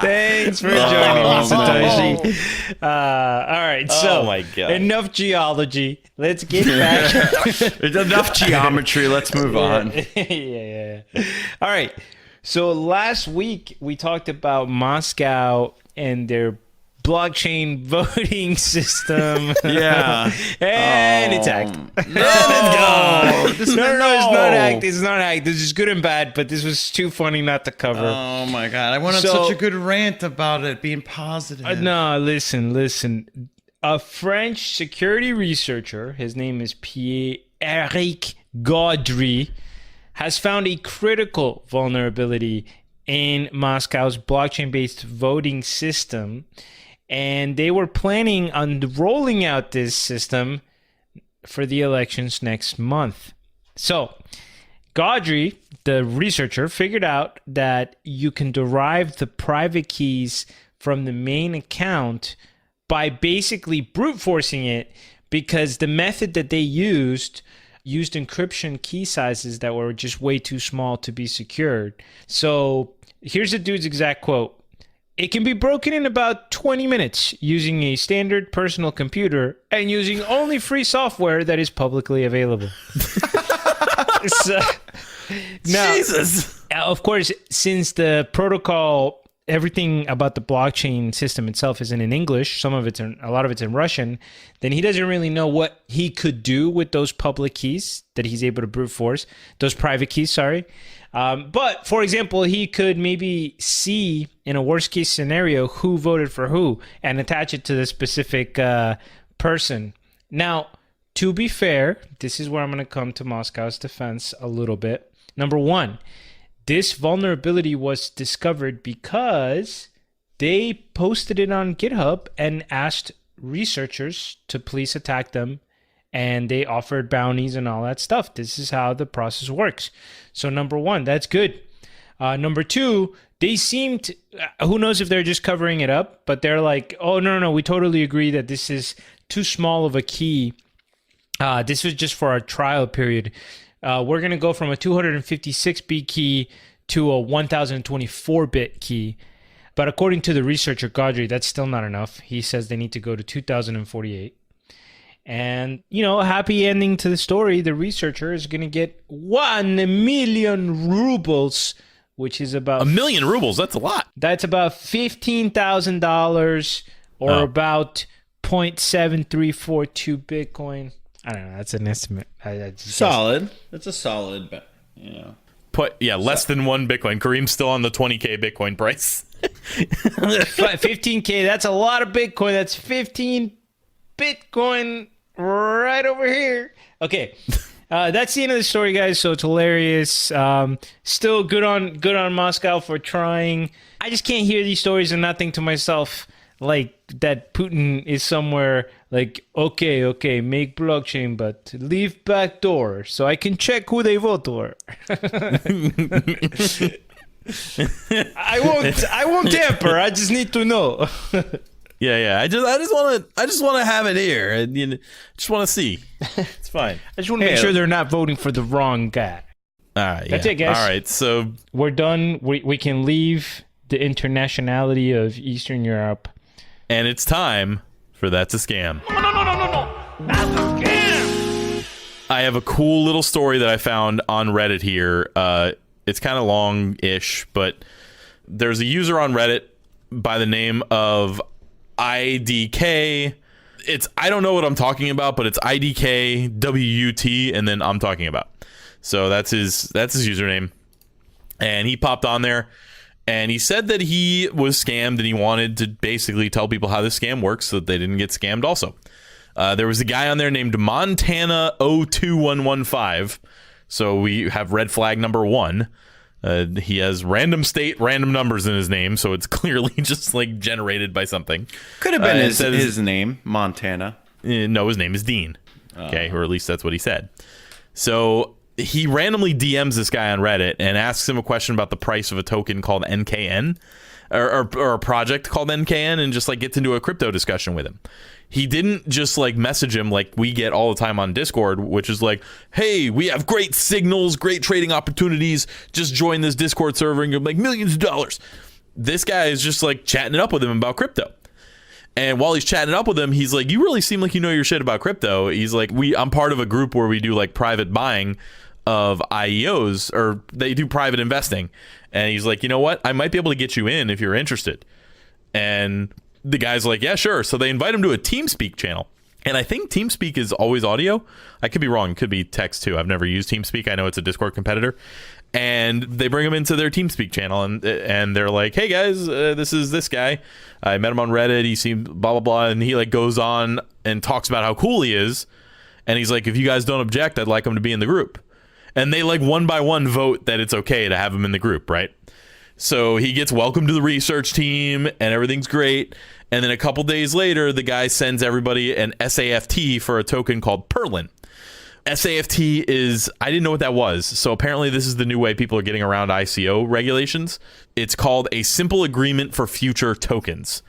A: Thanks for joining me, Satoshi. All right, so
B: Oh my God.
A: enough geology. Let's get back.
C: There's enough geometry. Let's move on.
A: yeah. All right. So last week we talked about Moscow and their blockchain voting system.
C: Yeah.
A: And it's hacked.
C: No,
A: It's not hacked. It's not hacked. This is good and bad, but this was too funny not to cover.
C: Oh my god! I went on
A: So-
C: such a good rant about it being positive.
A: No, listen. A French security researcher, his name is Pierre-Eric Gaudry, has found a critical vulnerability in Moscow's blockchain-based voting system. And they were planning on rolling out this system for the elections next month. So, Gaudry, the researcher, figured out that you can derive the private keys from the main account by basically brute forcing it, because the method that they used encryption key sizes that were just way too small to be secured. So, here's the dude's exact quote. It can be broken in about 20 minutes using a standard personal computer and using only free software that is publicly available. So, now,
B: Jesus.
A: of course, since the protocol, everything about the blockchain system itself isn't in English, a lot of it's in Russian, then he doesn't really know what he could do with those public keys that he's able to brute force, those private keys, sorry. But, for example, he could maybe see, in a worst-case scenario, who voted for who and attach it to the specific person. Now, to be fair, this is where I'm going to come to Moscow's defense a little bit. Number one, this vulnerability was discovered because they posted it on GitHub and asked researchers to please attack them, and they offered bounties and all that stuff. This is how the process works. So number one, that's good. Number two, they seemed, who knows if they're just covering it up, but they're like, oh, no, we totally agree that this is too small of a key. This was just for our trial period. We're going to go from a 256-bit key to a 1024-bit key. But according to the researcher, Gaudry, that's still not enough. He says they need to go to 2048. And, happy ending to the story. The researcher is going to get 1 million rubles, which is about...
B: 1 million rubles, that's a lot.
A: That's about $15,000 or about 0.7342 Bitcoin. I don't know. That's an estimate. I just
C: Solid. That's a solid bet.
B: Less than 1 Bitcoin. Kareem's still on the 20K Bitcoin price.
A: 15K, that's a lot of Bitcoin. That's 15 Bitcoin right over here. Okay. That's the end of the story, guys. So it's hilarious. Still good on Moscow for trying. I just can't hear these stories and not think to myself like that Putin is somewhere like, okay, make blockchain, but leave back door so I can check who they vote for. I won't tamper. I just need to know.
B: Yeah. I just want to have it here. And just want to see. It's fine.
A: I just want to make sure they're not voting for the wrong guy.
B: All right.
A: That's it, guys.
B: All right. So
A: we're done. We can leave the internationality of Eastern Europe.
B: And it's time for That's a Scam.
A: No. That's a scam.
B: I have a cool little story that I found on Reddit here. It's kind of long-ish, but there's a user on Reddit by the name of IDK. I don't know what I'm talking about, but it's IDKWUT, and then I'm talking about. So that's his username. And he popped on there, and he said that he was scammed, and he wanted to basically tell people how this scam works so that they didn't get scammed also. There was a guy on there named Montana 02115. So we have red flag number 1. He has random state, random numbers in his name, so it's clearly just like generated by something.
C: Could have been his name, Montana.
B: No, his name is Dean. Okay, or at least that's what he said. So he randomly DMs this guy on Reddit and asks him a question about the price of a token called NKN, or a project called NKN, and just like gets into a crypto discussion with him. He didn't just like message him like we get all the time on Discord, which is like, hey, we have great signals, great trading opportunities. Just join this Discord server and you'll make millions of dollars. This guy is just like chatting it up with him about crypto. And while he's chatting it up with him, he's like, you really seem like you know your shit about crypto. He's like, I'm part of a group where we do like private buying of IEOs, or they do private investing. And he's like, you know what? I might be able to get you in if you're interested. And the guy's like, yeah, sure. So they invite him to a TeamSpeak channel. And I think TeamSpeak is always audio. I could be wrong. It could be text too. I've never used TeamSpeak. I know it's a Discord competitor. And they bring him into their TeamSpeak channel, and they're like, hey guys, this is this guy. I met him on Reddit. He seemed blah, blah, blah. And he like goes on and talks about how cool he is. And he's like, if you guys don't object, I'd like him to be in the group. And they like one by one vote that it's okay to have him in the group, right? So he gets welcomed to the research team and everything's great. And then a couple days later, the guy sends everybody an SAFT for a token called Perlin. SAFT is, I didn't know what that was. So apparently this is the new way people are getting around ICO regulations. It's called a simple agreement for future tokens.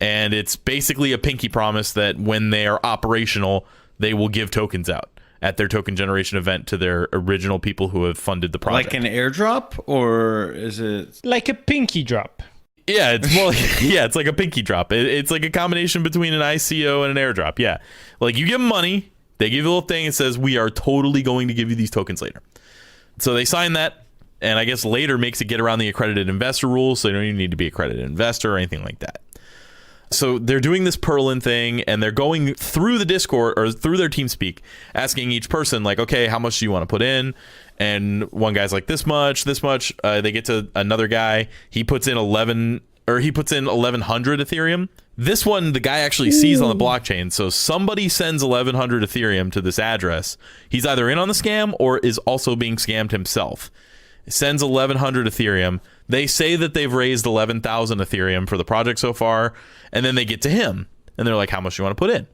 B: And it's basically a pinky promise that when they are operational, they will give tokens out at their token generation event to their original people who have funded the project.
C: Like an airdrop, or is it
A: like a pinky drop?
B: Yeah, it's like a pinky drop. It's like a combination between an ICO and an airdrop. Yeah, like you give them money, they give you a little thing. It says we are totally going to give you these tokens later. So they sign that, and I guess later makes it get around the accredited investor rules. So you don't even need to be accredited investor or anything like that. So they're doing this Perlin thing, and they're going through the Discord or through their TeamSpeak, asking each person like, okay, how much do you want to put in? And one guy's like, this much. They get to another guy. He puts in 1100 Ethereum. This one, the guy actually sees on the blockchain. So somebody sends 1100 Ethereum to this address. He's either in on the scam or is also being scammed himself. Sends 1100 Ethereum. They say that they've raised 11,000 Ethereum for the project so far. And then they get to him and they're like, how much do you want to put in?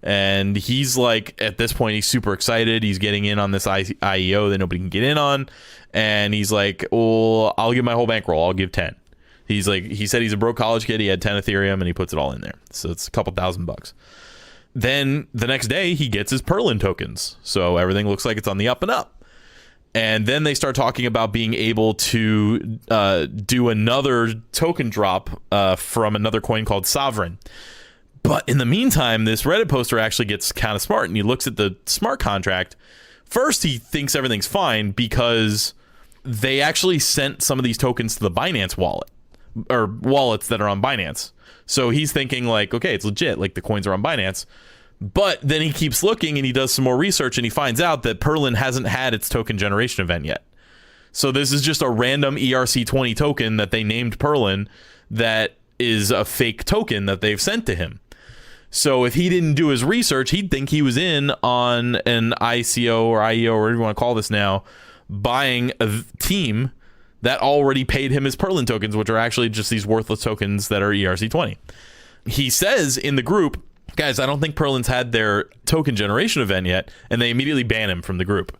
B: And he's like, at this point, he's super excited. He's getting in on this IEO that nobody can get in on. And he's like, well, I'll give my whole bankroll. I'll give 10. He's like, he said he's a broke college kid. He had 10 Ethereum and he puts it all in there. So it's a couple $1,000. Then the next day he gets his Perlin tokens. So everything looks like it's on the up and up. And then they start talking about being able to do another token drop from another coin called Sovereign. But in the meantime, this Reddit poster actually gets kind of smart and he looks at the smart contract. First, he thinks everything's fine because they actually sent some of these tokens to the Binance wallet, or wallets that are on Binance. So he's thinking like, okay, it's legit, like the coins are on Binance. But then he keeps looking and he does some more research and he finds out that Perlin hasn't had its token generation event yet. So this is just a random ERC20 token that they named Perlin that is a fake token that they've sent to him. So if he didn't do his research, he'd think he was in on an ICO or IEO or whatever you want to call this now, buying a team that already paid him his Perlin tokens, which are actually just these worthless tokens that are ERC20. He says in the group, guys, I don't think Perlin's had their token generation event yet, and they immediately ban him from the group.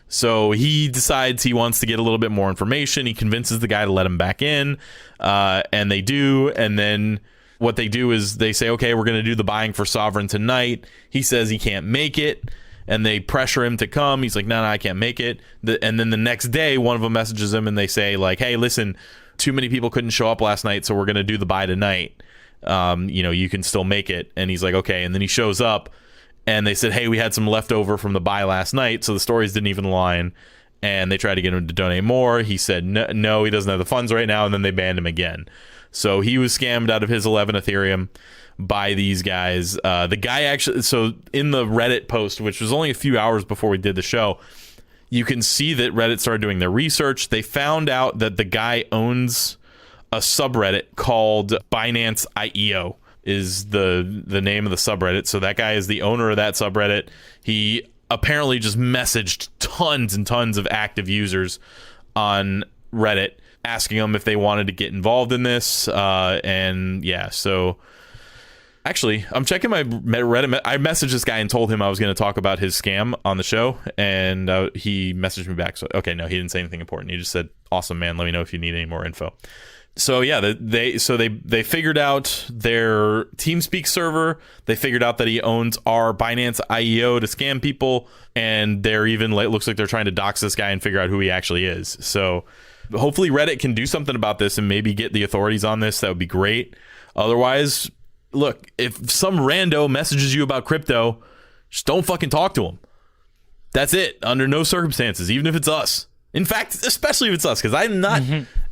B: So he decides he wants to get a little bit more information. He convinces the guy to let him back in, and they do, and then what they do is they say, okay, we're going to do the buying for Sovereign tonight. He says he can't make it, and they pressure him to come. He's like, no, I can't make it. And then the next day, one of them messages him, and they say, like, hey, listen, too many people couldn't show up last night, so we're going to do the buy tonight. You can still make it. And he's like, okay. And then he shows up, and they said, hey, we had some leftover from the buy last night, so the stories didn't even align. And they tried to get him to donate more. He said, no, he doesn't have the funds right now, and then they banned him again. So he was scammed out of his 11 Ethereum by these guys. The guy actually, so in the Reddit post, which was only a few hours before we did the show, you can see that Reddit started doing their research. They found out that the guy owns a subreddit called Binance IEO is the name of the subreddit. So that guy is the owner of that subreddit. He apparently just messaged tons and tons of active users on Reddit asking them if they wanted to get involved in this. And yeah, so actually, I'm checking my Reddit. I messaged this guy and told him I was going to talk about his scam on the show, and he messaged me back. So okay, no, he didn't say anything important. He just said, "Awesome, man. Let me know if you need any more info." So yeah, they figured out their TeamSpeak server. They figured out that he owns our Binance IEO to scam people, and they're even looks like they're trying to dox this guy and figure out who he actually is. So hopefully Reddit can do something about this and maybe get the authorities on this. That would be great. Otherwise, look, if some rando messages you about crypto, just don't fucking talk to him. That's it. Under no circumstances, even if it's us. In fact, especially if it's us, because I'm not,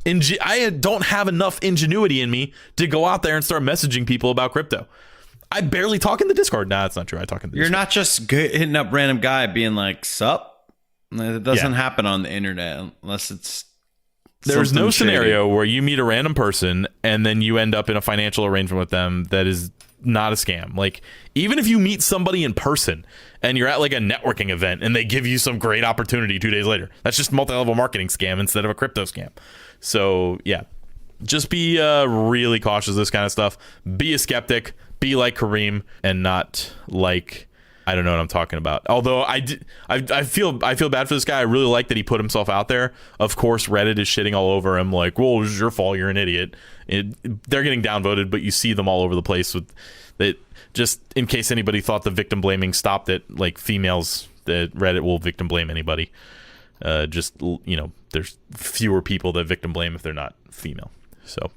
B: I don't have enough ingenuity in me to go out there and start messaging people about crypto. I barely talk in the Discord. Nah, that's not true. I talk in the
C: You're
B: Discord.
C: not just hitting up random guy being like, sup? It doesn't happen on the internet unless it's
B: There's no
C: shady.
B: scenario where you meet a random person and then you end up in a financial arrangement with them that is not a scam. Like, even if you meet somebody in person and you're at like a networking event and they give you some great opportunity 2 days later, that's just multi-level marketing scam instead of a crypto scam. So yeah, just be really cautious of this kind of stuff. Be a skeptic, be like Kareem, and not like, I don't know what I'm talking about. Although I feel bad for this guy. I really like that he put himself out there. Of course, Reddit is shitting all over him like, well, this is your fault. You're an idiot. They're getting downvoted, but you see them all over the place with that. Just in case anybody thought the victim blaming stopped at like females, that Reddit will victim blame anybody. There's fewer people that victim blame if they're not female. So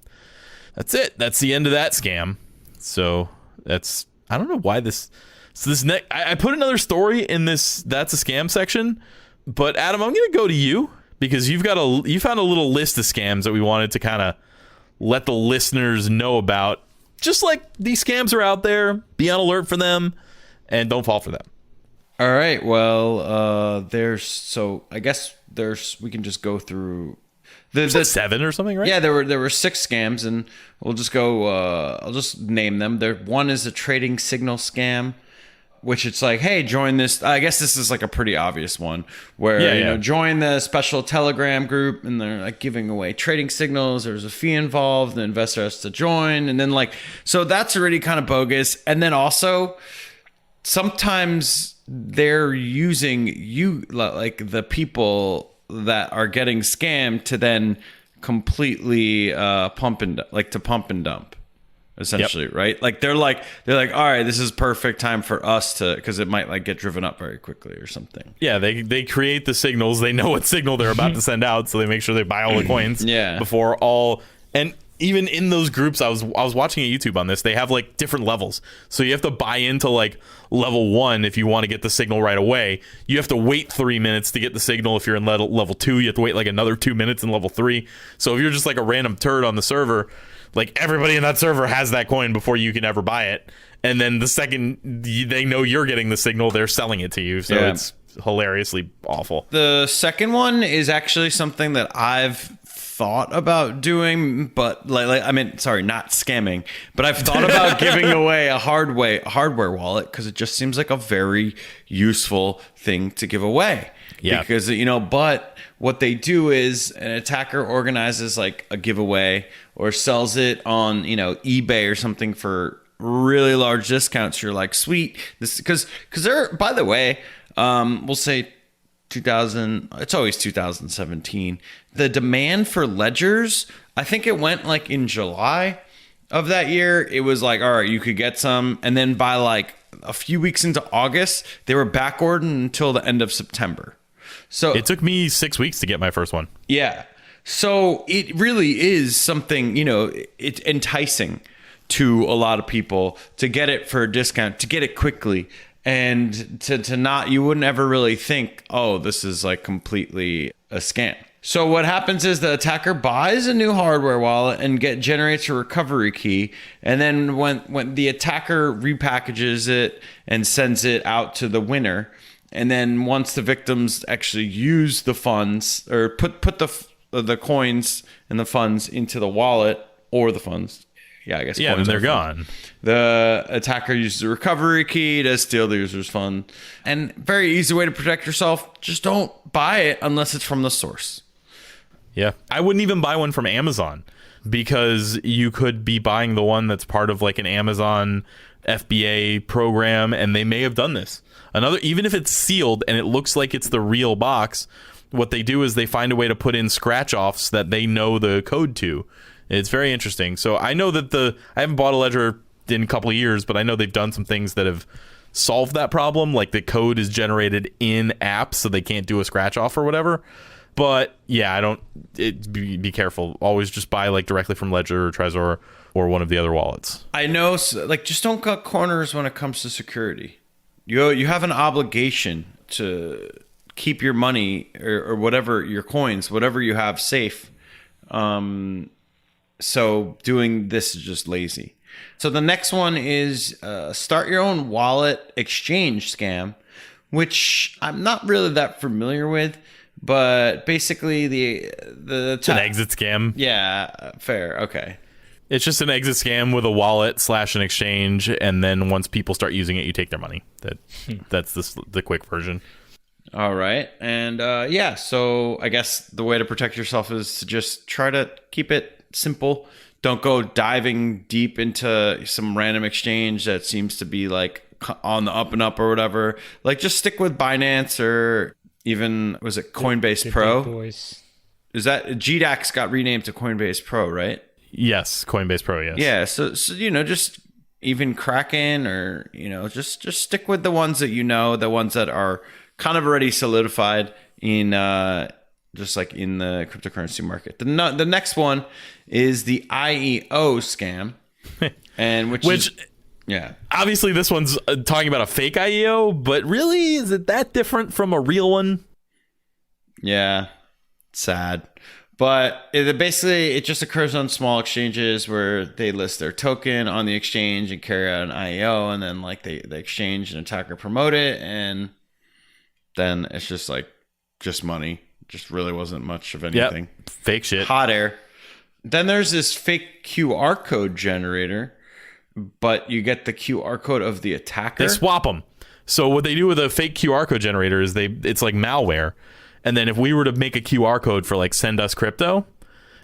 B: that's it. That's the end of that scam. So I don't know why this. So this I put another story in this that's a scam section, but Adam, I'm going to go to you because you found a little list of scams that we wanted to kind of let the listeners know about. Just like these scams are out there, be on alert for them and don't fall for them.
C: All right. Well, I guess we can just go through
B: There's like 7 or something, right?
C: Yeah, there were 6 scams, and we'll just go. I'll just name them. One is a trading signal scam, which it's like, hey, join this. I guess this is like a pretty obvious one where join the special Telegram group, and they're like giving away trading signals. There's a fee involved. The investor has to join, and then so that's already kind of bogus. And then also, sometimes they're using you, like the people that are getting scammed, to then completely pump and dump, essentially. Right? Like they're like, all right, this is perfect time for us to, because it might like get driven up very quickly or something.
B: Yeah, they create the signals. They know what signal they're about to send out, so they make sure they buy all the coins.
C: Yeah.
B: Before all, and even in those groups, I was watching a YouTube on this. They have like different levels, so you have to buy into like level 1 if you want to get the signal right away. You have to wait 3 minutes to get the signal. If you're in level 2, you have to wait like another 2 minutes in level 3. So if you're just like a random turd on the server, like everybody in that server has that coin before you can ever buy it. And then the second they know you're getting the signal, they're selling it to you. So it's hilariously awful.
C: The second one is actually something that I've thought about doing, but sorry, not scamming, but I've thought about giving away a hardware wallet, because it just seems like a very useful thing to give away.
B: Yeah.
C: Because, but what they do is an attacker organizes like a giveaway or sells it on, eBay or something for really large discounts. You're like, sweet. This, because they're, by the way, we'll say 2000, it's always 2017. The demand for ledgers, I think it went like in July of that year. It was like, all right, you could get some. And then by like a few weeks into August, they were backordered until the end of September. So
B: it took me 6 weeks to get my first one.
C: Yeah. So it really is something, it's enticing to a lot of people to get it for a discount, to get it quickly. And to not, you wouldn't ever really think, oh, this is like completely a scam. So what happens is the attacker buys a new hardware wallet and generates a recovery key. And then when the attacker repackages it and sends it out to the winner, and then once the victims actually use the funds, or put the coins and the funds into the wallet, or the funds, I guess.
B: Yeah, and they're gone.
C: The attacker uses a recovery key to steal the user's fund. And very easy way to protect yourself. Just don't buy it unless it's from the source.
B: Yeah. I wouldn't even buy one from Amazon, because you could be buying the one that's part of like an Amazon FBA program, and they may have done this. Even if it's sealed and it looks like it's the real box, what they do is they find a way to put in scratch offs that they know the code to. It's very interesting. So I know that I haven't bought a ledger in a couple of years, but I know they've done some things that have solved that problem. Like the code is generated in apps, so they can't do a scratch off or whatever. But yeah, be careful. Always just buy like directly from Ledger or Trezor or one of the other wallets.
C: I know, like, just don't cut corners when it comes to security. You have an obligation to keep your money or whatever, your coins, whatever you have, safe. So doing this is just lazy. So the next one is start your own wallet exchange scam, which I'm not really that familiar with, but basically it's
B: an exit scam.
C: Yeah, fair. Okay.
B: It's just an exit scam with a wallet / an exchange, and then once people start using it, you take their money. That's the quick version.
C: All right. And so I guess the way to protect yourself is to just try to keep it simple. Don't go diving deep into some random exchange that seems to be like on the up and up or whatever. Like, just stick with Binance, or even, was it Coinbase
A: the
C: Pro?
A: big boys.
C: Is that GDAX got renamed to Coinbase Pro, right?
B: Yes, Coinbase Pro, yes.
C: Yeah, so just even Kraken, or just stick with the ones that the ones that are kind of already solidified in just like in the cryptocurrency market. The next one is the IEO scam, and which yeah.
B: Obviously, this one's talking about a fake IEO, but really, is it that different from a real one?
C: Yeah, sad. But it just occurs on small exchanges where they list their token on the exchange and carry out an IEO, and then like the exchange and attacker promote it, and then it's just money. Just really wasn't much of anything.
B: Yep. Fake shit.
C: Hot air. Then there's this fake QR code generator, but you get the QR code of the attacker.
B: They swap them. So what they do with a fake QR code generator is it's like malware. And then if we were to make a QR code for like send us crypto,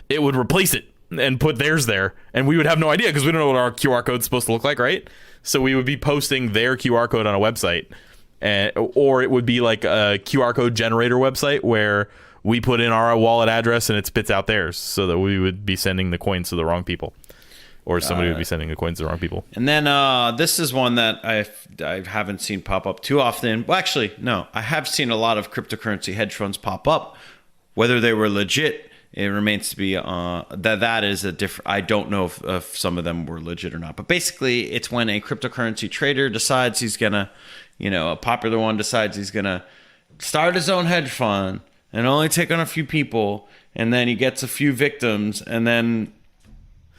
B: it would replace it and put theirs there, and we would have no idea because we don't know what our QR code's supposed to look like, right? So we would be posting their QR code on a website, or it would be like a QR code generator website where we put in our wallet address and it spits out theirs, so that we would be sending the coins to the wrong people, or somebody would be sending the coins to the wrong people.
C: And then this is one that I haven't seen pop up too often. Well, actually, no, I have seen a lot of cryptocurrency hedge funds pop up. Whether they were legit, it remains to be that is a different. I don't know if some of them were legit or not. But basically, it's when a cryptocurrency trader decides he's gonna, a popular one decides he's gonna start his own hedge fund and only take on a few people, and then he gets a few victims, and then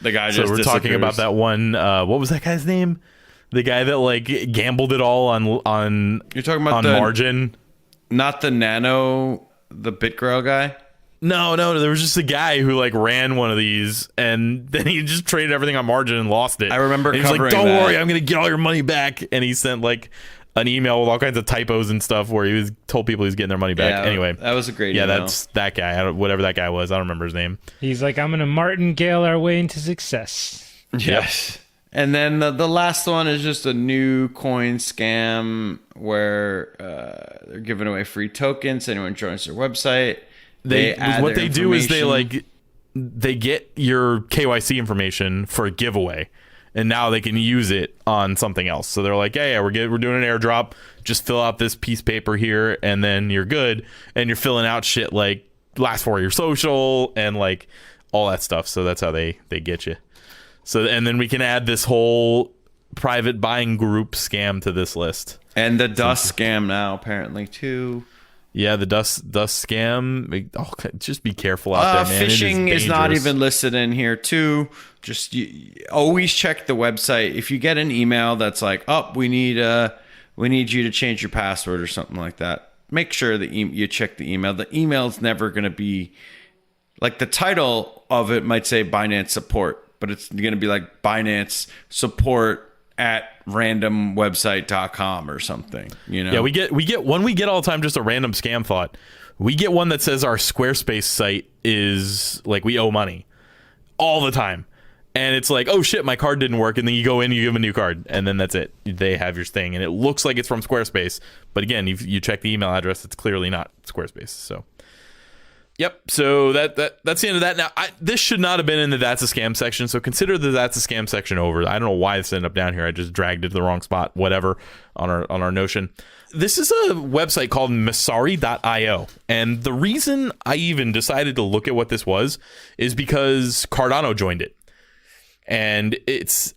C: the guy just
B: we're talking about that one. What was that guy's name? The guy that like gambled it all on.
C: You're talking about
B: on
C: the
B: margin,
C: not the the BitGrow guy.
B: No, there was just a guy who like ran one of these, and then he just traded everything on margin and lost it.
C: I remember
B: and he's like,
C: covering
B: "Don't
C: that.
B: worry, I'm gonna get all your money back." And he sent like an email with all kinds of typos and stuff where he was told people he's getting their money back.
C: Yeah,
B: Anyway,
C: that was a great
B: yeah,
C: email.
B: that's that guy. Whatever that guy was, I don't remember his name.
A: He's like, I'm going to martingale our way into success.
C: Yes. And then the last one is just a new coin scam where they're giving away free tokens. Anyone joins their website, they add
B: what
C: their
B: they do is
C: information.
B: they get your KYC information for a giveaway, and now they can use it on something else. So they're like, yeah, we're doing an airdrop. Just fill out this piece of paper here, and then you're good. And you're filling out shit like last four of your social and like all that stuff. So that's how they get you. So, and then we can add this whole private buying group scam to this list.
C: And the dust scam now apparently too.
B: Yeah, the dust scam. Oh, just be careful out there, man.
C: Phishing is not
B: dangerous.
C: even listed in here too. Just always check the website. If you get an email that's like, "Oh, we need you to change your password" or something like that, make sure that you check the email. The email's never going to be like, the title of it might say Binance support, but it's going to be like Binance support at randomwebsite.com or something,
B: Yeah, we get one we get all the time, just a random scam thought. We get one that says our Squarespace site is like, we owe money all the time. And it's like, oh shit, my card didn't work. And then you go in, you give them a new card, and then that's it. They have your thing, and it looks like it's from Squarespace. But again, you check the email address, it's clearly not Squarespace. So yep. So that's the end of that. Now, this should not have been in the That's a Scam section. So consider the That's a Scam section over. I don't know why this ended up down here. I just dragged it to the wrong spot. Whatever on our Notion. This is a website called Masari.io, and the reason I even decided to look at what this was is because Cardano joined it, and it's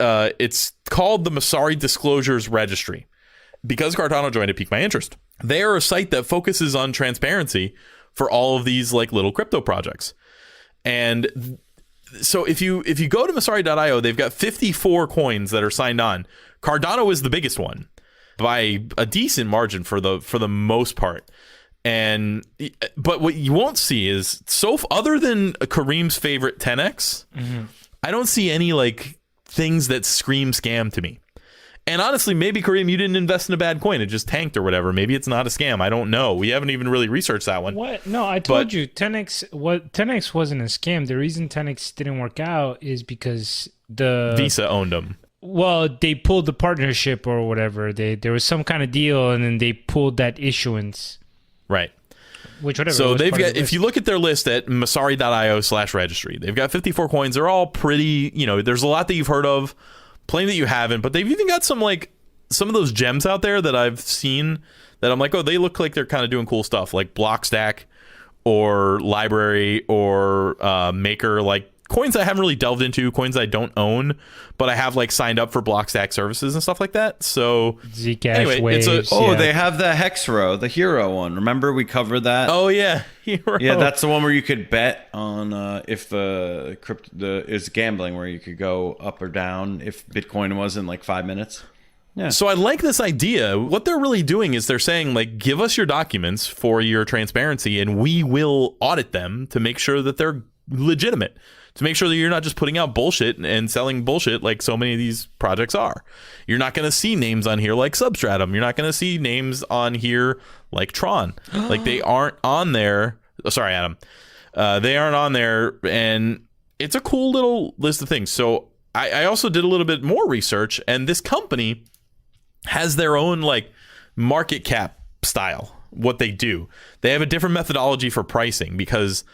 B: called the Masari Disclosures Registry. Because Cardano joined it, piqued my interest. They are a site that focuses on transparency for all of these like little crypto projects. And so if you go to Masari.io, they've got 54 coins that are signed on. Cardano is the biggest one by a decent margin for the most part. But what you won't see is, other than Kareem's favorite 10x, I don't see any like things that scream scam to me. And honestly, maybe, Kareem, you didn't invest in a bad coin. It just tanked or whatever. Maybe it's not a scam. I don't know. We haven't even really researched that one.
A: What? No, I told you 10x wasn't a scam. The reason 10x didn't work out is because the
B: Visa owned them.
A: Well, they pulled the partnership or whatever. There was some kind of deal, and then they pulled that issuance.
B: Right.
A: Which whatever.
B: So
A: was
B: they've
A: part of
B: got,
A: the
B: if
A: list.
B: you look at their list at masari.io/registry, they've got 54 coins. They're all pretty, there's a lot that you've heard of, plenty that you haven't, but they've even got some of those gems out there that I've seen that I'm like, oh, they look like they're kind of doing cool stuff, like Blockstack or Library or Maker, like coins I haven't really delved into, coins I don't own, but I have like signed up for Blockstack services and stuff like that. So
A: Zcash
B: anyway,
A: waves.
C: They have the Hexro, the hero one. Remember we covered that?
B: Oh yeah, Hero.
C: Yeah, that's the one where you could bet on if the is gambling, where you could go up or down if Bitcoin was in like 5 minutes. Yeah.
B: So I like this idea. What they're really doing is they're saying, like, give us your documents for your transparency, and we will audit them to make sure that they're legitimate, to make sure that you're not just putting out bullshit and selling bullshit like so many of these projects are. You're not going to see names on here like Substratum. You're not going to see names on here like Tron. Like, they aren't on there. Oh, sorry, Adam. They aren't on there, and it's a cool little list of things. So I also did a little bit more research, and this company has their own like market cap style. What they do, they have a different methodology for pricing, because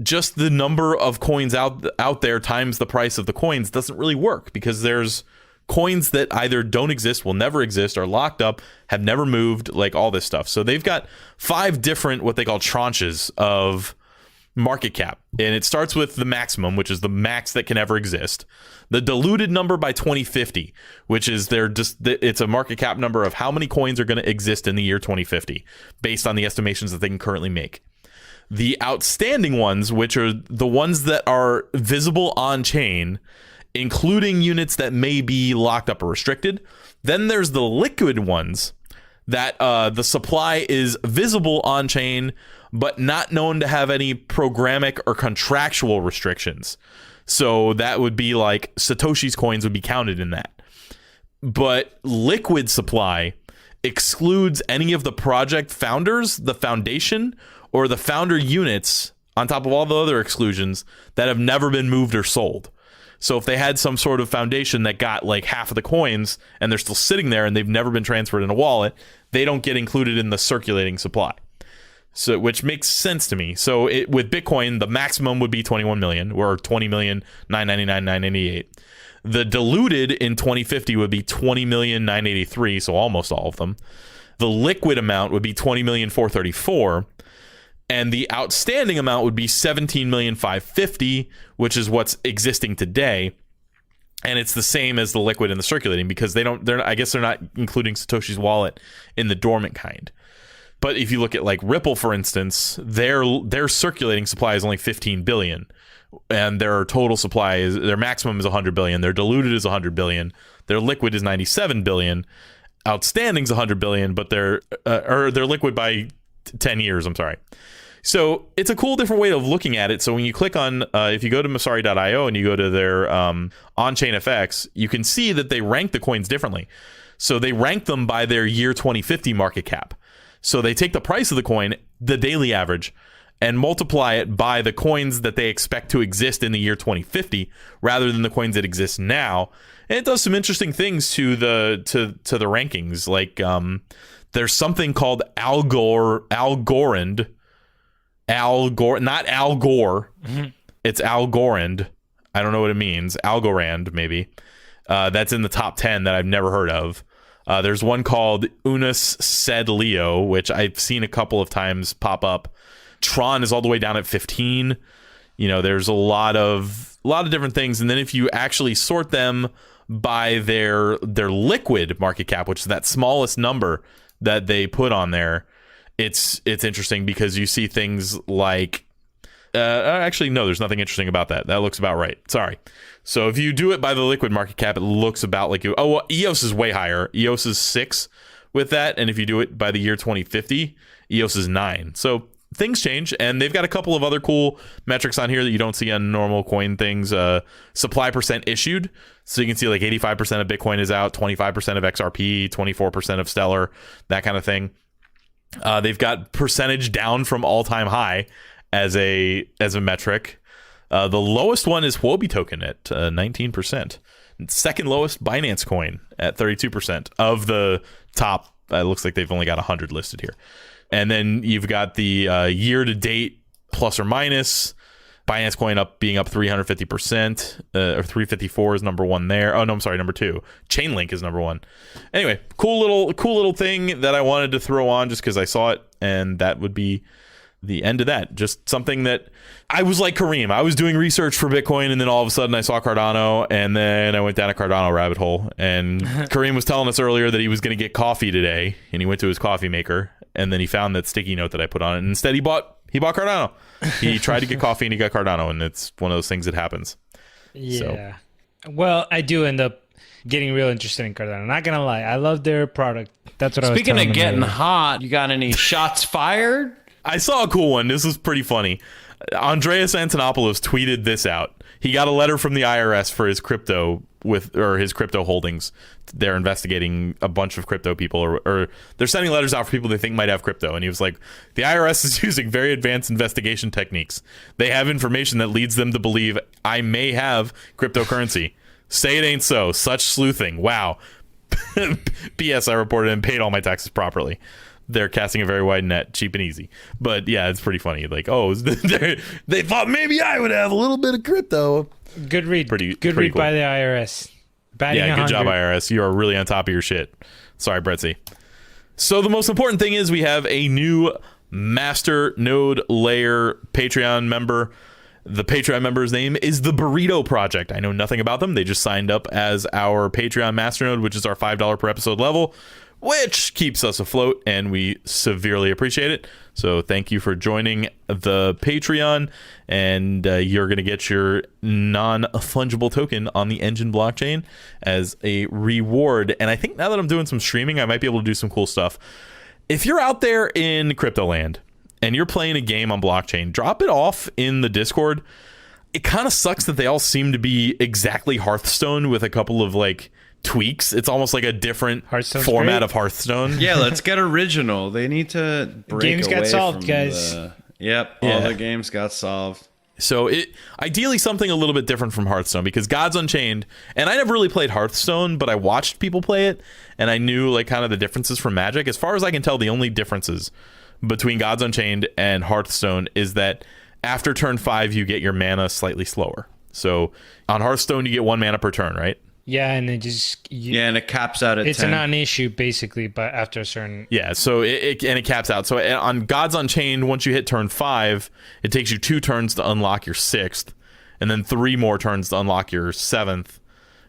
B: just the number of coins out there times the price of the coins doesn't really work, because there's coins that either don't exist, will never exist, are locked up, have never moved, like all this stuff. So they've got 5 different what they call tranches of market cap, and it starts with the maximum, which is the max that can ever exist, the diluted number by 2050, which is it's a market cap number of how many coins are going to exist in the year 2050 based on the estimations that they can currently make. The outstanding ones, which are the ones that are visible on chain, including units that may be locked up or restricted. Then there's the liquid ones that the supply is visible on chain, but not known to have any programmatic or contractual restrictions. So that would be like Satoshi's coins would be counted in that. But liquid supply excludes any of the project founders, the foundation, or the founder units, on top of all the other exclusions, that have never been moved or sold. So if they had some sort of foundation that got like half of the coins and they're still sitting there and they've never been transferred in a wallet, they don't get included in the circulating supply. So, which makes sense to me. So with Bitcoin, the maximum would be 21 million, or 20,999,988. The diluted in 2050 would be 20,983,000, so almost all of them. The liquid amount would be 20,434,000. And the outstanding amount would be 17,550,000, which is what's existing today. And it's the same as the liquid and the circulating, because I guess they're not including Satoshi's wallet in the dormant kind. But if you look at like Ripple, for instance, their circulating supply is only 15 billion, and their total supply their maximum is 100 billion. Their diluted is 100 billion. Their liquid is 97 billion. Outstanding is 100 billion, but they're liquid by 10 years. I'm sorry. So it's a cool different way of looking at it. So when you click on, if you go to Masari.io and you go to their on-chain FX, you can see that they rank the coins differently. So they rank them by their year 2050 market cap. So they take the price of the coin, the daily average, and multiply it by the coins that they expect to exist in the year 2050, rather than the coins that exist now. And it does some interesting things to the rankings. Like there's something called Algorand. Not Al Gore. Mm-hmm. It's Algorand. I don't know what it means. Algorand, maybe. That's in the top 10 that I've never heard of. There's one called Unus Sed Leo, which I've seen a couple of times pop up. Tron is all the way down at 15. You know, there's a lot of different things. And then if you actually sort them by their liquid market cap, which is that smallest number that they put on there, it's interesting, because you see things like actually, no, there's nothing interesting about that. That looks about right. Sorry. So if you do it by the liquid market cap, it looks about like well, EOS is way higher. EOS is 6 with that. And if you do it by the year 2050, EOS is 9. So things change, and they've got a couple of other cool metrics on here that you don't see on normal coin things. Supply percent issued. So you can see like 85% of Bitcoin is out, 25% of XRP, 24% of Stellar, that kind of thing. They've got percentage down from all-time high as a metric. The lowest one is Huobi token at 19%. Second lowest, Binance coin at 32% of the top. It looks like they've only got 100 listed here. And then you've got the year-to-date plus or minus. Binance coin being up 350%, or 354 is number one there. Oh no, I'm sorry, number 2. Chainlink is number 1. Anyway, cool little thing that I wanted to throw on just because I saw it, and that would be the end of that. Just something that I was like Kareem. I was doing research for Bitcoin, and then all of a sudden I saw Cardano, and then I went down a Cardano rabbit hole. And Kareem was telling us earlier that he was going to get coffee today, and he went to his coffee maker, and then he found that sticky note that I put on it, and instead he bought Cardano. He tried to get coffee and he got Cardano, and it's one of those things that happens.
A: Yeah. So. Well, I do end up getting real interested in Cardano. Not gonna lie, I love their product. That's what I was telling
C: Speaking of
A: them
C: getting
A: earlier.
C: hot, you got any shots fired?
B: I saw a cool one. This was pretty funny. Andreas Antonopoulos tweeted this out. He got a letter from the IRS for his crypto his crypto holdings. They're investigating a bunch of crypto people, or they're sending letters out for people they think might have crypto. And he was like, the IRS is using very advanced investigation techniques. They have information that leads them to believe I may have cryptocurrency. Say it ain't so. Such sleuthing. Wow. P.S. I reported and paid all my taxes properly. They're casting a very wide net, cheap and easy. But yeah, it's pretty funny. Like, oh, they thought maybe I would have a little bit of crypto.
A: Good read. Good
B: pretty
A: read
B: cool.
A: by the IRS. Batting
B: Yeah, good
A: 100.
B: job, IRS. You are really on top of your shit. Sorry, Bretzy. So the most important thing is we have a new master node layer Patreon member. The Patreon member's name is the Burrito Project. I know nothing about them. They just signed up as our Patreon masternode, which is our $5 per episode level, which keeps us afloat, and we severely appreciate it. So thank you for joining the Patreon, and you're going to get your non-fungible token on the Engine blockchain as a reward. And I think now that I'm doing some streaming, I might be able to do some cool stuff. If you're out there in crypto land and you're playing a game on blockchain, drop it off in the Discord. It kind of sucks that they all seem to be exactly Hearthstone with a couple of like tweaks. It's almost like a different
A: Hearthstone's
B: format
A: great.
B: of Hearthstone.
C: Yeah, let's get original. They need to break
A: Games got
C: away
A: solved,
C: from
A: guys.
C: Yep,
B: Yeah.
C: all the games got solved.
B: So it ideally something a little bit different from Hearthstone, because Gods Unchained, and I never really played Hearthstone, but I watched people play it and I knew like kind of the differences from Magic. As far as I can tell, the only differences between Gods Unchained and Hearthstone is that after turn 5 you get your mana slightly slower. So on Hearthstone you get 1 mana per turn, right?
A: Yeah, and it just
C: Yeah, and it caps out at
A: it's
C: 10.
A: a non-issue basically, but after a certain
B: Yeah, so it caps out. So on Gods Unchained, once you hit turn 5, it takes you 2 turns to unlock your 6th, and then 3 more turns to unlock your 7th,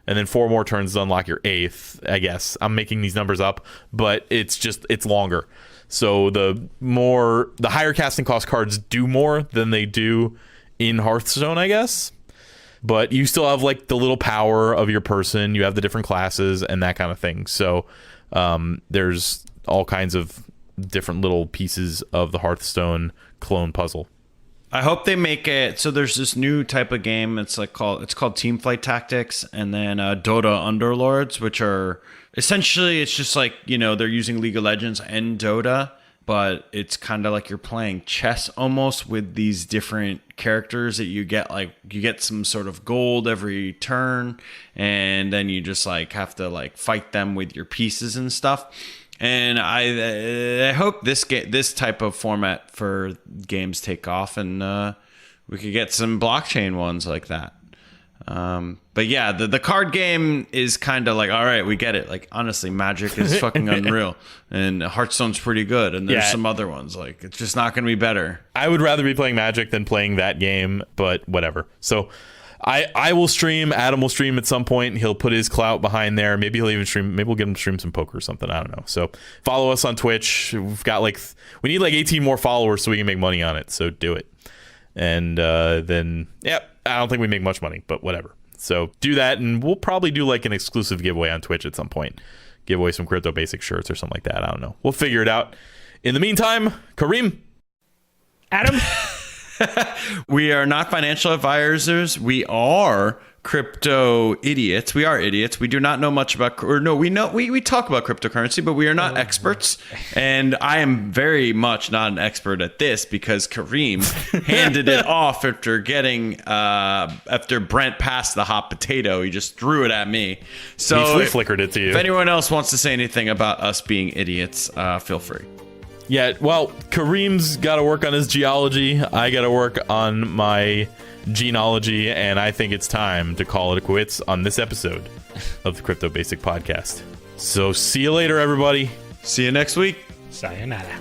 B: and then 4 more turns to unlock your 8th. I guess I'm making these numbers up, but it's longer. So the higher casting cost cards do more than they do in Hearthstone, I guess. But you still have like the little power of your person. You have the different classes and that kind of thing. So there's all kinds of different little pieces of the Hearthstone clone puzzle.
C: I hope they make it so there's this new type of game. It's called Teamfight Tactics, and then Dota Underlords, which are essentially it's just like, you know, they're using League of Legends and Dota, but it's kind of like you're playing chess almost with these different characters that you get some sort of gold every turn, and then you just like have to like fight them with your pieces and stuff. And I hope this type of format for games take off, and we could get some blockchain ones like that. But yeah, the card game is kind of like, all right, we get it. Like, honestly, Magic is fucking unreal, and Hearthstone's pretty good, and there's some other ones. Like, it's just not going to be better.
B: I would rather be playing Magic than playing that game, but whatever. So I will stream. Adam will stream at some point. He'll put his clout behind there. Maybe he'll even stream. Maybe we'll get him to stream some poker or something. I don't know. So follow us on Twitch. We've got we need 18 more followers so we can make money on it. So do it. And then, I don't think we make much money, but whatever. So do that, and we'll probably do like an exclusive giveaway on Twitch at some point. Give away some Crypto Basic shirts or something like that. I don't know. We'll figure it out. In the meantime, Kareem.
A: Adam.
C: We are not financial advisors. We are crypto idiots. We are idiots. We do not know much about, we talk about cryptocurrency, but we are not experts. And I am very much not an expert at this because Kareem handed it off after after Brent passed the hot potato. He just threw it at me. So
B: He flickered it to you.
C: if anyone else wants to say anything about us being idiots, feel free.
B: Yeah, well, Kareem's got to work on his geology. I got to work on my genealogy, and I think it's time to call it quits on this episode of the Crypto Basic Podcast. So see you later, everybody.
C: See you next week.
A: Sayonara.